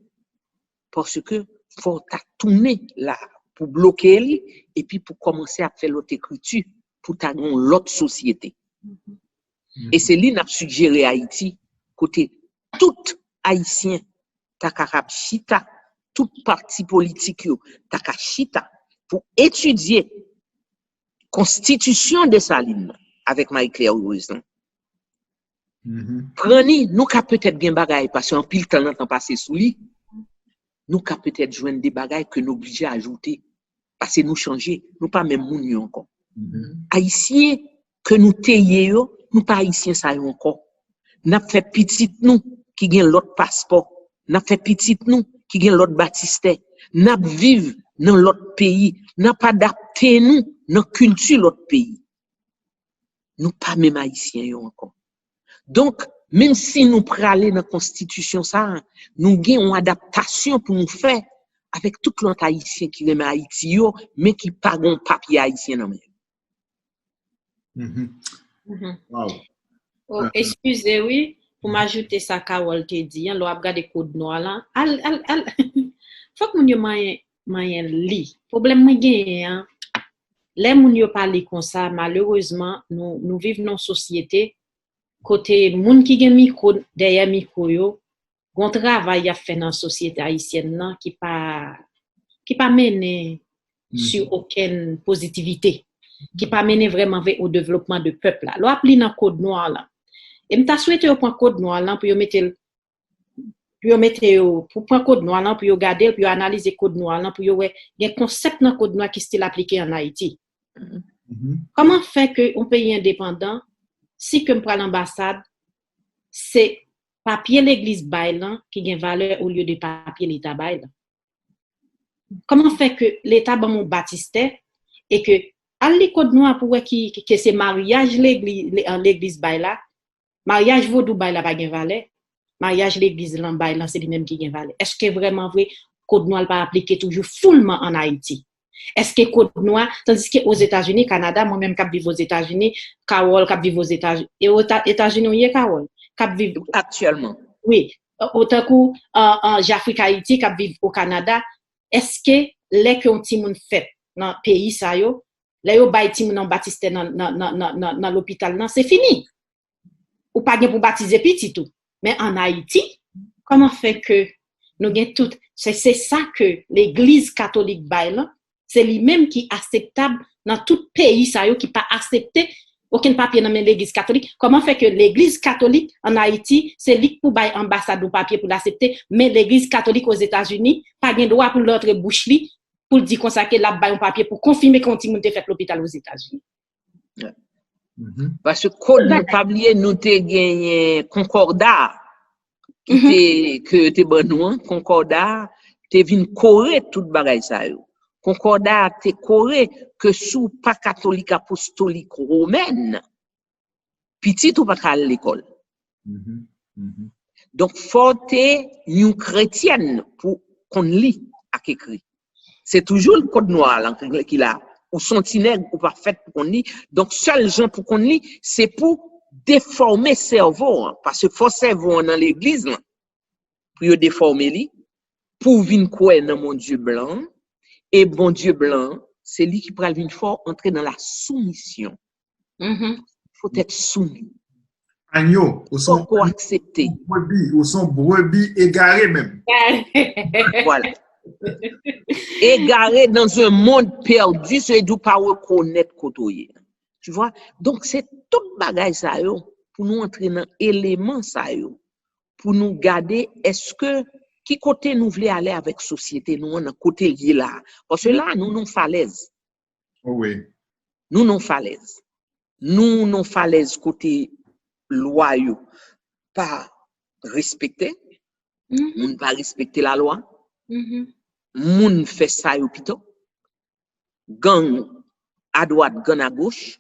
[SPEAKER 4] parce que faut ta tourner là pour bloquer lui et puis pour commencer à faire l'autre écriture pour ta l'autre société. Et c'est lui n'a suggéré Haïti côté tout haïtien ta capable chita tout parti politique yo ta ka chita pour étudier constitution de Saline avec Marie-Claire Rouzan. Prenez nous ka peut-être bien bagaille parce qu'en pile temps passé sous lui nous ka peut-être joindre des bagailles que nous obligés à ajouter parce que nous changer nous pas même moun encore. Haïtien que nous tayé yo nous pas haïtien ça encore. N'a fait petit nous qui gagne l'autre passeport, n'a fait petit nous qui gagne l'autre baptiste, n'a vivre dans l'autre pays, n'a pas adapté nous dans culture l'autre pays. Nous pas même haïtiens encore. Donc même si nous praler dans constitution ça, nous gagne une adaptation pour nous faire avec tout l'autre haïtien qui aime Haïti yo, mais qui pas gon papier haïtien non même.
[SPEAKER 1] Wow.
[SPEAKER 5] Oh, excusez, oui, pour m'ajouter ça, Carole te dit, l'on a regardé code noir là. Faut que moun yo mayen li. Problème moi gen, les moun yo parler comme ça, malheureusement, nous vivons dans une société côté moun qui gen micro derrière micro yo, gon travail a fait dans la société haïtienne là qui pas mené sur aucune positivité, qui pas mené vraiment au développement de peuple là. L'on appli dans code noir là. Et m'ta souhaité au point code noir là pour pour point code noir là pour yo garder pour analyser code noir là pour yo ouais des concepts dans code noir qui style appliqué en Haïti. Comment fait que un pays indépendant si que me prend l'ambassade c'est papier l'église bail là qui gagne valeur au lieu de papier l'état bail. Comment fait que l'état ban mon baptiste et que à les code noir pour que c'est mariage l'église bail là mariage vaudou bail là pas gain valeur mariage l'église là bail là c'est lui même qui gain valeur est-ce que vraiment vrai code noir pas appliqué toujours fullement en Haïti est-ce que code noir tandis que aux États-Unis Canada moi même cap vivre aux États-Unis Carole cap vivre aux États-Unis et aux États-Unis où est Carole cap vivre actuellement oui autant que Jafrique Haïti cap vivre au Canada est-ce que les que on ti moun fait dans pays ça yo là yo bay ti moun baptiste dans l'hôpital non c'est fini ou pas pour baptiser petit tout mais en Haïti comment fait que nous gain tout c'est ça que l'église catholique bail là c'est lui-même qui acceptable dans tout pays ça yo qui pas accepté aucun papier dans l'église catholique comment fait que l'église catholique en Haïti c'est lui pour bail ambassade ou papier pour l'accepter mais l'église catholique aux États-Unis pas gain droit pour l'autre bouche li pour dire comme ça que là bail un papier pour confirmer qu'on ti moun te fait l'hôpital aux États-Unis.
[SPEAKER 4] Parce que code nous pas oublier nous te gagné concordat qui que te bon nous concordat te vinn coré tout bagay ça yo concordat te coré que sous pas catholique apostolique romaine petit ou pas à l'école donc faut te nous chrétienne pour qu'on lit à écrit c'est toujours le code noir là qu'il a ou sentinelle ou pas fait pour qu'on lit donc seul gens pour qu'on lit c'est pour déformer cerveau, hein, parce que faut cerveau dans l'église, là, pour déformer lui, pour venir quoi dans mon Dieu blanc, et bon Dieu blanc, c'est lui qui peut venir fort entrer dans la soumission. Faut être soumis.
[SPEAKER 1] Agneau, au son
[SPEAKER 4] Faut accepter.
[SPEAKER 1] Brebis égaré même.
[SPEAKER 4] Voilà. Égaré dans un monde perdu, c'est d'où pas reconnaître côté. Tu vois? Donc, c'est tout bagage ça yo, pour nous entrer dans l'élément ça yo, pour nous garder, est-ce que, qui côté nous voulons aller avec société, nous, on a côté là. Parce que là, nous, non falaise.
[SPEAKER 1] Oh oui.
[SPEAKER 4] Nous, non falaise. Nous, non falaise côté loi yo, pas respecter. Nous pas respecter la loi. Moun fait ça yo pito. Gang à droite, gang à gauche.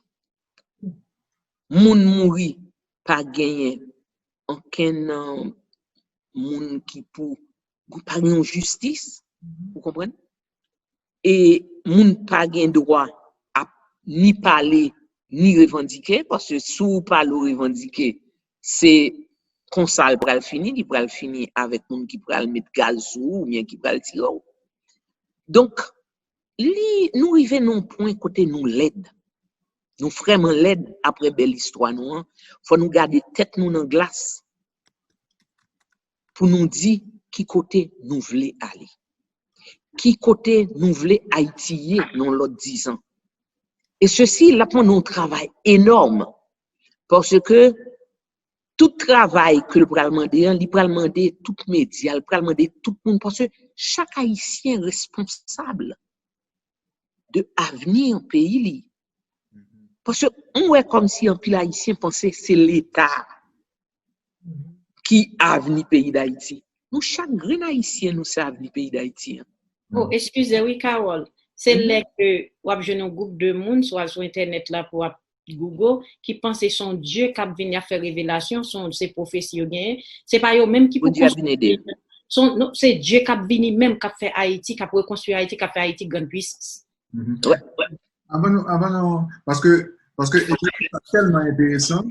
[SPEAKER 4] Moun mouri pas gagner aucun moun qui pour pas une justice, vous comprenez? Et moun pas gain droit à ni parler ni revendiquer parce que sous parler revendiquer c'est comme ça le fini, il pral finir avec moun qui pral mettre gaz ou bien qui pral tirer. Donc nous arrivons non point côté nous l'aide. Nous vraiment l'aide après belle histoire nous, faut nous garder tête nous dans glace pour nous dire qui côté nous voulons aller. Qui côté nous voulons Haïti dans l'autre 10 ans. Et ceci là pour nous travail énorme parce que tout travail que le pral demander, il pral demander tout média, il pral demander tout le monde parce que chaque haïtien est responsable de avenir pays. Parce que on est comme si un pile haïtien pensait c'est l'État qui a avenir pays d'Haïti. Nous chaque grain haïtien nous c'est avenir pays d'Haïti.
[SPEAKER 5] Oh, excusez oui Carole, c'est là que ou a un groupe de monde sur internet là pour Google qui pense son Dieu qui vient faire révélation son ses prophéties gain, c'est pas eux même qui pour non, c'est Dieu qui vient même qui fait Haïti, qui reconstruire Haïti, qui fait Haïti grande puissance.
[SPEAKER 4] Ouais.
[SPEAKER 1] Avant, parce que c'est tellement intéressant.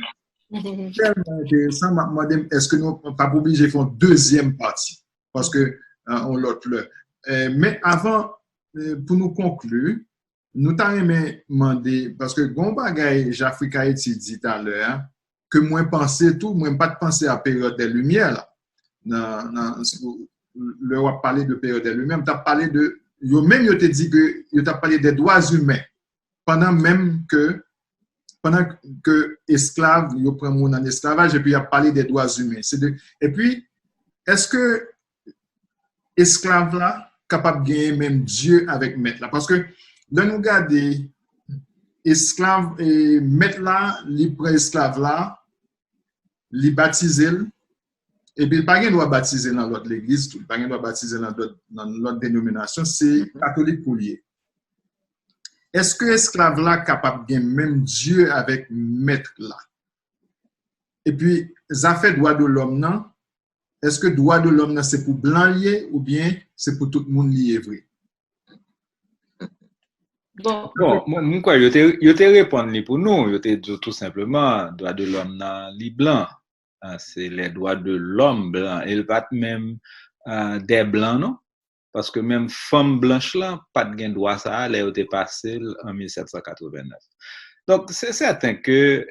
[SPEAKER 1] Tellement intéressant, madame, est-ce que nous pas obligé de faire une deuxième partie? Parce que on l'autre le. Mais avant, pour nous conclure, nous t'avons demandé, parce que gon bagay Jafrique Haïti dit à l'heure, que moi pensais tout, moi pas de penser à période des Lumières là. Le a parlé de période des Lumières, tu as parlé de yo même yo te dit que yo t'a parlé des droits humains pendant que esclaves yo prend mon en esclavage et puis il a parlé des droits humains et puis est-ce que esclave là capable de gagner même Dieu avec maître là parce que là nous regarder esclave et maître là li prend esclave là li baptiser et puis, il n'y a pas de droit baptiser dans l'autre l'église, il n'y a pas de droit baptiser dans l'autre dénomination, c'est catholique pour lier. Est-ce que l'esclave là est capable de même Dieu avec maître là? Et puis, ça fait droit de l'homme, non? Est-ce que droit de l'homme, c'est pour blanc lié ou bien c'est pour tout le monde lié vrai?
[SPEAKER 6] Bon, moi, quoi, je te réponds pour nous, je te dis tout simplement, droit de l'homme dans les blancs. C'est les droits de l'homme blanc. Il pas même des blancs, non? Parce que même femme blanche là, pas de gain droit ça, elle a été passée en 1789. Donc, c'est certain que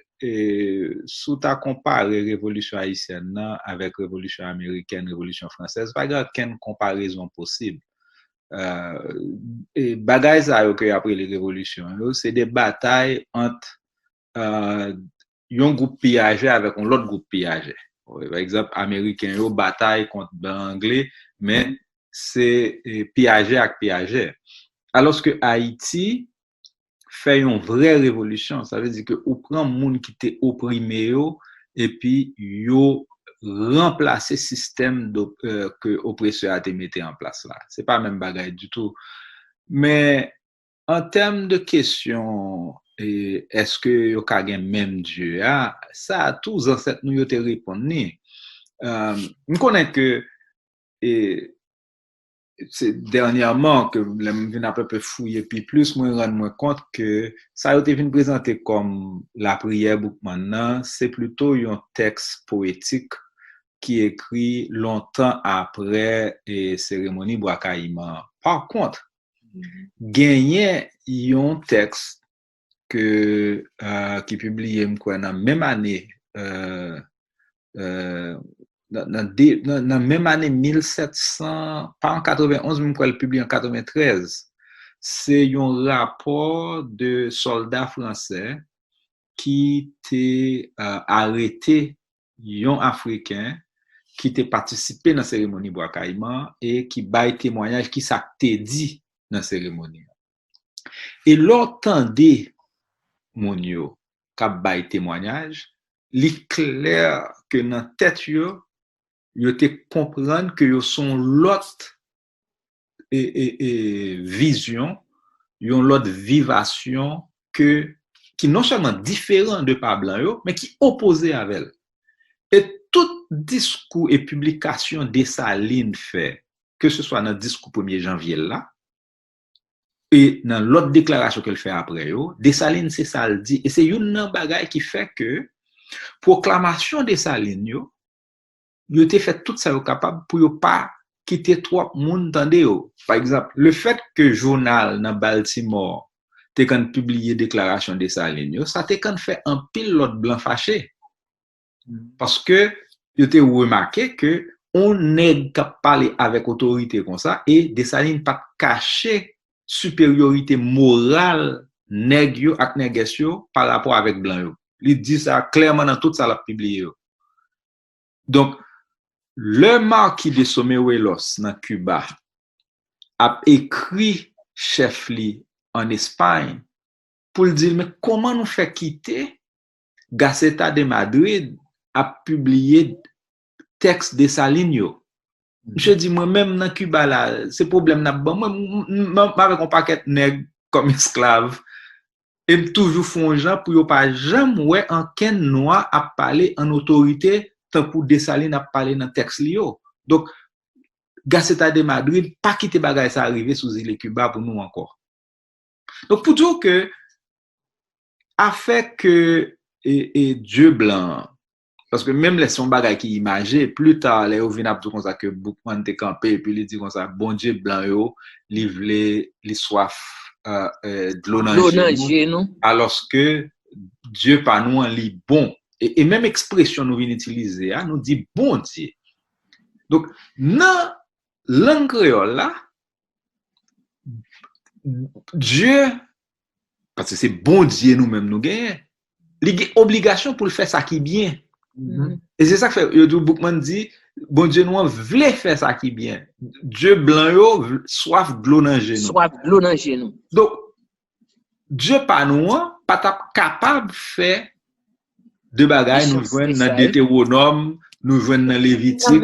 [SPEAKER 6] sous ta comparé révolution haïtienne là, avec révolution américaine, révolution française, pas de quelle comparaison possible. Et bagaille ça que après les révolutions, c'est des batailles entre un groupe piégé avec un autre groupe piégé. Par exemple, américain yo bataille contre anglais, mais c'est piégé avec piégé. Alors que Haïti fait une vraie révolution, ça veut dire que on prend monde qui était opprimé yo et puis yo remplacer système que oppresseur a été mis en place là. C'est pas même bagaille du tout. Mais en termes de questions est-ce que yo ka gen même Dieu ça tous les ancêtres nous yo te répondre. On connaît que c'est dernièrement que je viens un peu fouiller puis plus moi rendre compte que ça a été présenté comme la prière Boukman, c'est plutôt un texte poétique qui écrit longtemps après et cérémonie Boakaïma. Par contre, gagné un texte que qui publié dans la même année dans la même année 1700, pas en 91, mais elle publié en 93. C'est un rapport de soldats français qui étaient arrêtés, un Africain qui était participé dans la cérémonie Boakaïma et qui baille témoignage qui ça dit dans la cérémonie. Et l'entendez mon yo qui baille témoignage, li clair que dans tête yo te comprendre que yo son l'autre vision, yon l'autre vivation que qui non seulement différent de pa blanc yo, mais qui opposé avec elle. Et tout discours et publication Dessalines fait, que ce soit dans le discours 1er janvier là, et dans l'autre déclaration qu'elle fait après yo, Dessalines c'est ça le dit, et c'est une bagay qui fait que proclamation Dessalines yo te fait tout ça capable pour yo pas quitter trop monde tande yo. Par exemple, le fait que journal dans Baltimore te quand publier déclaration Dessalines yo, ça te quand fait un pile l'autre blanc fâché. Parce que yo te remarqué que on nèg qui parler avec autorité comme ça et Dessalines pas cacher supériorité morale nèg yo ak nèges yo par rapport avec blanc yo. Il dit ça clairement dans tout ça l'a publié yo. Donc le marquis de Someruelos dans Cuba a écrit chef li en Espagne pour dire mais comment nous fait quitter Gaceta de Madrid a publié texte Dessalines yo. Je dis moi même dans Cuba là, c'est problème n'a bon moi avec un paquet nèg comme esclave et toujours font gens pour yo pas jamais ouais en ken noir a parler en autorité tant pour Dessalines a parlé dans texte li yo. Donc Gaceta de Madrid pas quitter bagay ça arriver sous île Cuba pour nous encore. Donc pour dire que a fait que et Dieu blanc parce que même les son bagay qui imagé plus tard les ou vinn tout comme ça que Boukman te campé et puis il dit comme ça bon Dieu blanc yo livrer les soif de l'eau dans nous alors que Dieu pas nous en li bon et même expression nous vient utiliser nous dit bon Dieu. Donc dans langue créole là Dieu parce que c'est bon Dieu nous-mêmes nous gagne il a obligation pour le faire ça qui bien. Et c'est ça que fait Boukman dit bon Dieu nous voulait faire ça qui bien. Dieu blanc yo soif de l'eau dans genou.
[SPEAKER 4] Soif de l'eau dans genou.
[SPEAKER 6] Donc Dieu pas nous pas capable faire de bagaille nous joindre dans Deutéronome, nous joindre dans Lévitique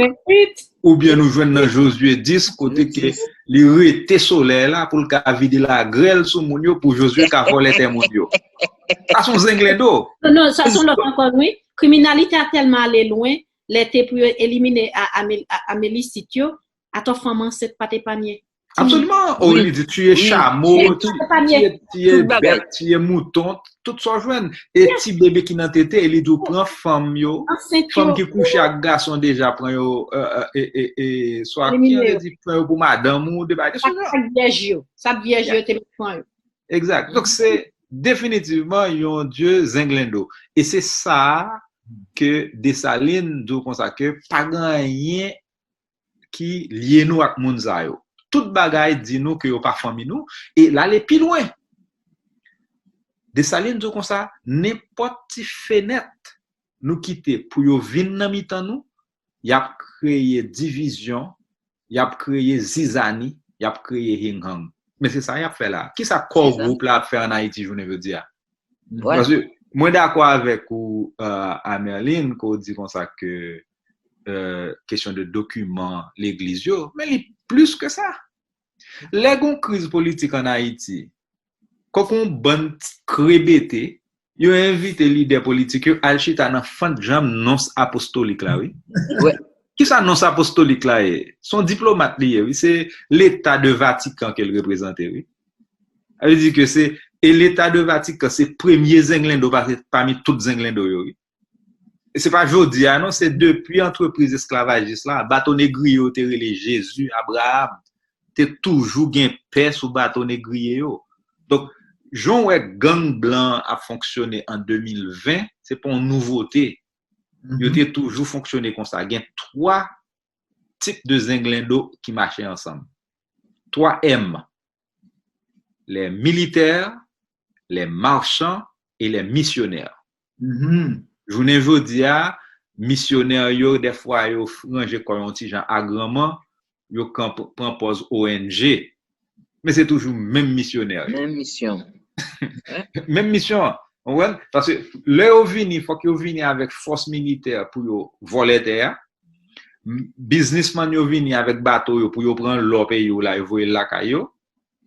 [SPEAKER 6] ou bien nous joindre dans Josué 10 côté que li rete soleil là pour le vider la grêle sur moun yo pour Josué ka voler terre moun yo. Ça sont zinglé d'eau.
[SPEAKER 5] Non, ça sont l'autre encore oui. Criminalité a tellement allé loin, l'été pour éliminer Amélie Sitio, à ton femme enceinte pas tes paniers.
[SPEAKER 6] Absolument. Oh, il dit tu es chameau, tu es bête, tu es mouton, tout ça joine. Et petit bébé qui n'a tété, il dit prend femme yo, femme qui couche avec garçon déjà prend yo et soit qui on dit prend yo pour madame ou de bail.
[SPEAKER 5] Ça vierge yo te prend.
[SPEAKER 6] Exact. Donc c'est définitivement un Dieu zinglendo. Et c'est ça que Dessalines dit comme ça que pas rien qui lié nous avec moun sa yo. Tout bagay dit nous que yo pas famille nous et là les plus loin. Dessalines dit comme ça n'importe fenêtre nous quitter pour yo vinn nan mitan nous, y a créé division, y a créé zizani, y a créé hinghang. Mais c'est ça y a fait là. Qui ça corps groupe là fait en Haïti, je ne veux dire. Ouais. Parce que moi d'accord avec ou Amerline qu'on dit comme ça que question de documents l'église yo, mais plus que ça. Les gon crise politique en Haïti. Quand on bonne crébété, yo invite leader politique yo al chita nan fan jam non apostolique là oui.
[SPEAKER 4] Ouais.
[SPEAKER 6] Qui ça non apostolique là est? Son diplomate lié, oui, c'est l'État de Vatican qu'elle représente, oui. Elle veut dire que c'est et l'État de Vatican, c'est premier Zenglendo parmi toutes Zenglendo, oui. Et c'est pas aujourd'hui, non, c'est depuis entreprise esclavagiste là, bateau négrier, les Jésus, Abraham, t'es toujours gain paix sous bateau négrier yo. Donc, Jean ouais gang blanc a fonctionné en 2020, c'est pas une nouveauté. Il a toujours fonctionné comme ça. Il y a 3 types de Zenglendo qui marchaient ensemble. 3 M. Les militaires, les marchands et les missionnaires. Je vous dis, missionnaires, yo, des fois, yo frangé comme un petit genre agrément, yo propose ONG. Mais c'est toujours même missionnaire.
[SPEAKER 4] Même mission.
[SPEAKER 6] Même mission. Ouais, parce que là, il faut qu'ils viennent avec force militaire pour voler terre. Businessman yo viennent avec bateau pour prendre l'or pays là, voyer la caillou.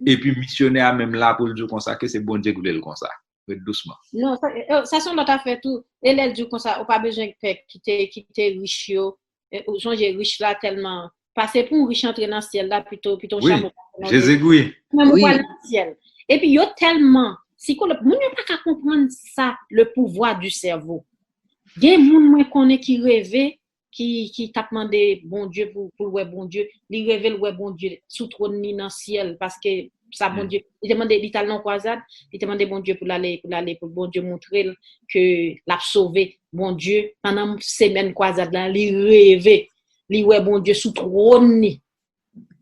[SPEAKER 6] Et puis missionnaire même là pour dire comme ça que c'est bon Dieu qui veut comme ça. Doucement.
[SPEAKER 5] Non, ça sont notre affaire tout. Et là dit comme ça, on pas besoin de quitter riche yo. Ou changer riche là tellement passer pour un riche entrer dans le ciel là plutôt
[SPEAKER 6] oui, Jésus oui.
[SPEAKER 5] Même oui. Dans le ciel. Et puis yo tellement psychologue, moun yo pas comprendre ça, le pouvoir du cerveau. Gen moun mwen connaît qui rêvait, qui t'a demandé bon Dieu pour ouais bon Dieu, li rêvait le ouais bon Dieu sous trône ni dans ciel parce que ça bon Dieu, il demandait l'Italien en croisade, il demandait bon Dieu pour l'aller pour bon Dieu montrer que l'a sauvé bon Dieu pendant semaine croisade là, li rêvait, li ouais bon Dieu sous trône ni.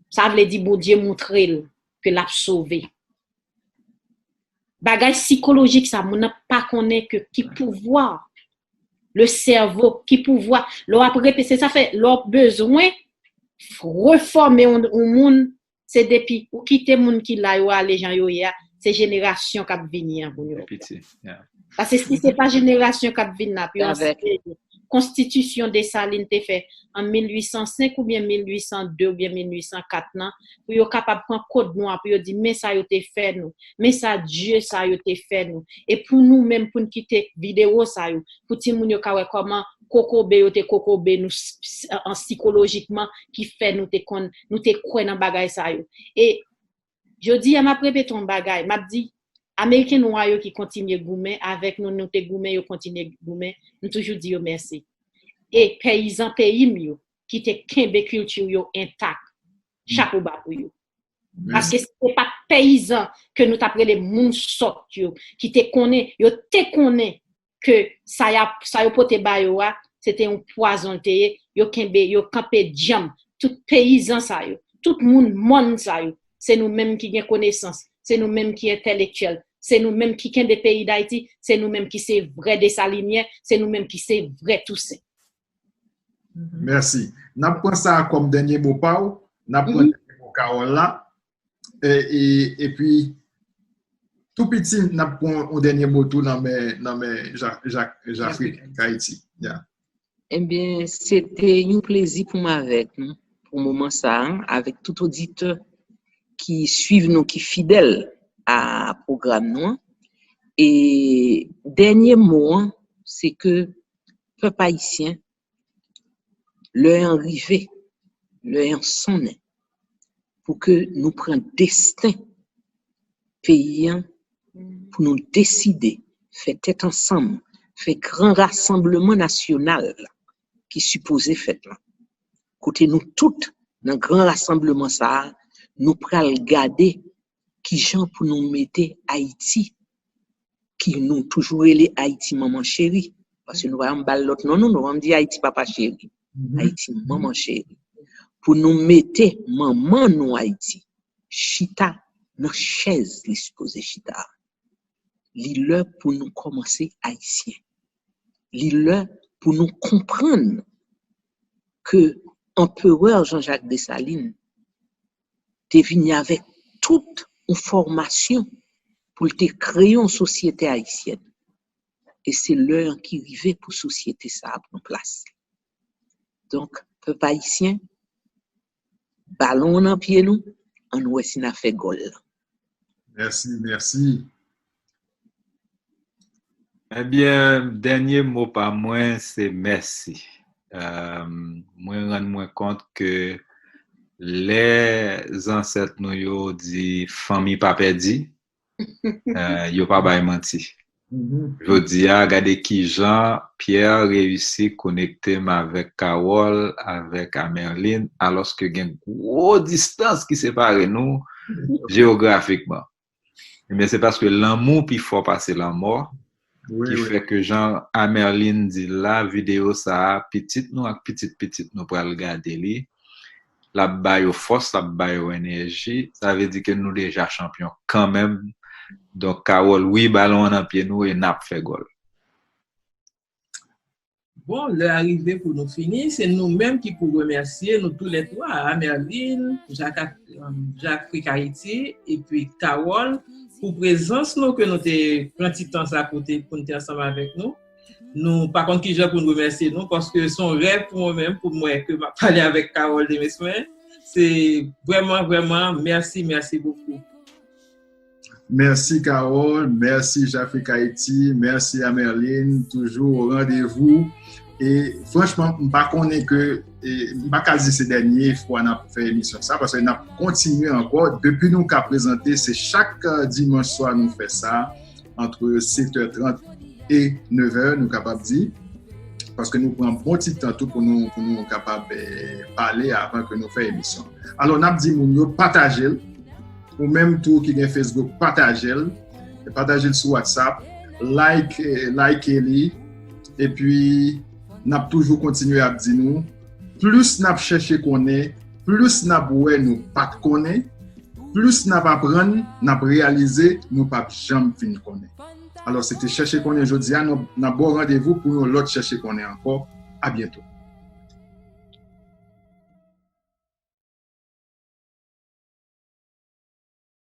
[SPEAKER 5] Ça veut dire bon Dieu montrer que l'a sauvé. Bagay psychologique ça mon pas connaît que qui pouvoir le cerveau qui pouvoir l'on après c'est ça fait l'on besoin reformer un monde c'est depuis ou quitter monde qui là yo aller gens yo ya c'est génération qui venir pour yo parce que si c'est pas génération qui venir puis constitution des Salines t'est fait en 1805 ou bien 1802 ou bien 1804 nan pour yo capable prendre code noir pour yo dire mais ça yo t'est fait nous mais ça Dieu ça yo t'est fait nous et pour nous même pour nous quitter vidéo ça yo pour ti moun yo ka wè comment kokobé yo te kokobé nous en psychologiquement qui fait nous te croire dans bagay ça yo et je dis à m'a répéter ton bagay m'a dit Américains noirs qui continuent goumer avec nous te goumer yo continuer goumer nous toujours dire merci et paysans pays yo qui te kembe culture yo intact chapeau bas pour yo parce que c'est pas paysan que nous t'appelons les moun sot yo qui te connaît que ça yo pote ba yo c'était un poison te yo kembe yo campé diam tout paysan ça yo tout monde ça yo c'est nous mêmes qui gain connaissance c'est nous mêmes qui intellectuels c'est nous mêmes qui des pays d'Haïti c'est nous mêmes qui c'est vrai des saliniers c'est nous mêmes qui c'est vrai tout ça.
[SPEAKER 1] Merci. N'a prend ça comme dernier mot Pau, n'a prend dernier mot Carole là et puis tout petit n'a prend un dernier mot tout dans mes Jacques Haïti. Yeah.
[SPEAKER 4] Eh bien, c'était un plaisir pour moi avec nous pour moment ça avec tout auditeur qui suivent nous qui fidèles à programme nous et dernier mot c'est que peuple haïtien leur arrivé leur sonné pour que nous prenions destin pays pour nous décider faire tête ensemble faire grand rassemblement national qui supposé fait là côté nous toutes dans grand rassemblement ça nous pral garder qui gens pour nous mettre Haïti qui nous toujours les Haïti maman chérie parce que nous va en l'autre non nous va dire Haïti papa chérie Haïti maman chérie pour nous mettre maman nous Haïti chita dans chaise les supposé chita li l'heure pour nous commencer haïtien li l'heure pour nous comprendre que empereur Jean-Jacques Dessalines t'est venu avec toute une formation pour te créer une société haïtienne et c'est l'heure qui arrivait pour société ça en place. Donc peuple haïtien ballon en pied nous en ouest n'a fait gol.
[SPEAKER 1] Merci.
[SPEAKER 6] Eh bien, dernier mot par moi, c'est merci. moi rendre moi compte que les ancêtres nous yo dit famille pas perdu, yo pas bay menti. Je dis à regarder qui Jean Pierre réussit connecter avec Carole, avec Amerline, alors que il y a une grosse distance qui sépare nous géographiquement. Mais c'est parce que l'amour puis fort passer la mort qui fait que Jean Amerline dit la vidéo ça petite nous avec petite nous pour regarder li la baille force la baille énergie, ça veut dire que nous déjà champions quand même. Donc, Carole, oui, ballon en pied nous et n'a fait goal.
[SPEAKER 2] Bon, l'arrivée pour nous finir, c'est nous-mêmes qui pouvons remercier, nous tous les trois, Amerline, Jacques Fricaïti et puis Carole, pour présence nous que nous avons pris un petit temps à côté pour nous ensemble avec nous. Nous, par contre, qui j'ai pour nous remercier nous, parce que son rêve pour moi-même, pour moi, que je parler avec Carole de mes semaines, c'est vraiment, merci beaucoup.
[SPEAKER 1] Merci Carole, merci Jacques Haïti, merci Amerline, toujours au rendez-vous. Et franchement, je ne connais que, pas quasi ces dernières fois qu'on a fait émission ça, parce qu'on a continué encore. Depuis nous qu'a présenté, c'est chaque dimanche soir nous fait ça, entre 7h30 et 9h, nous capables de dire. Parce que nous prenons un bon petit temps tout pour nous capables de parler avant que nous fassions émission. Alors, on a dit, nous partagez. Ou même tout qui est Facebook, partagez-le sur WhatsApp, likez-le, et puis n'a toujours continué à dire nous, plus n'a cherché qu'on est, plus n'a boué nous pas connaît, plus n'a apprendre, n'a réalisé, nous pas jamais fin connaît. Alors c'était chercher qu'on est aujourd'hui, nous n'a bon rendez-vous pour l'autre chercher qu'on est encore. À bientôt.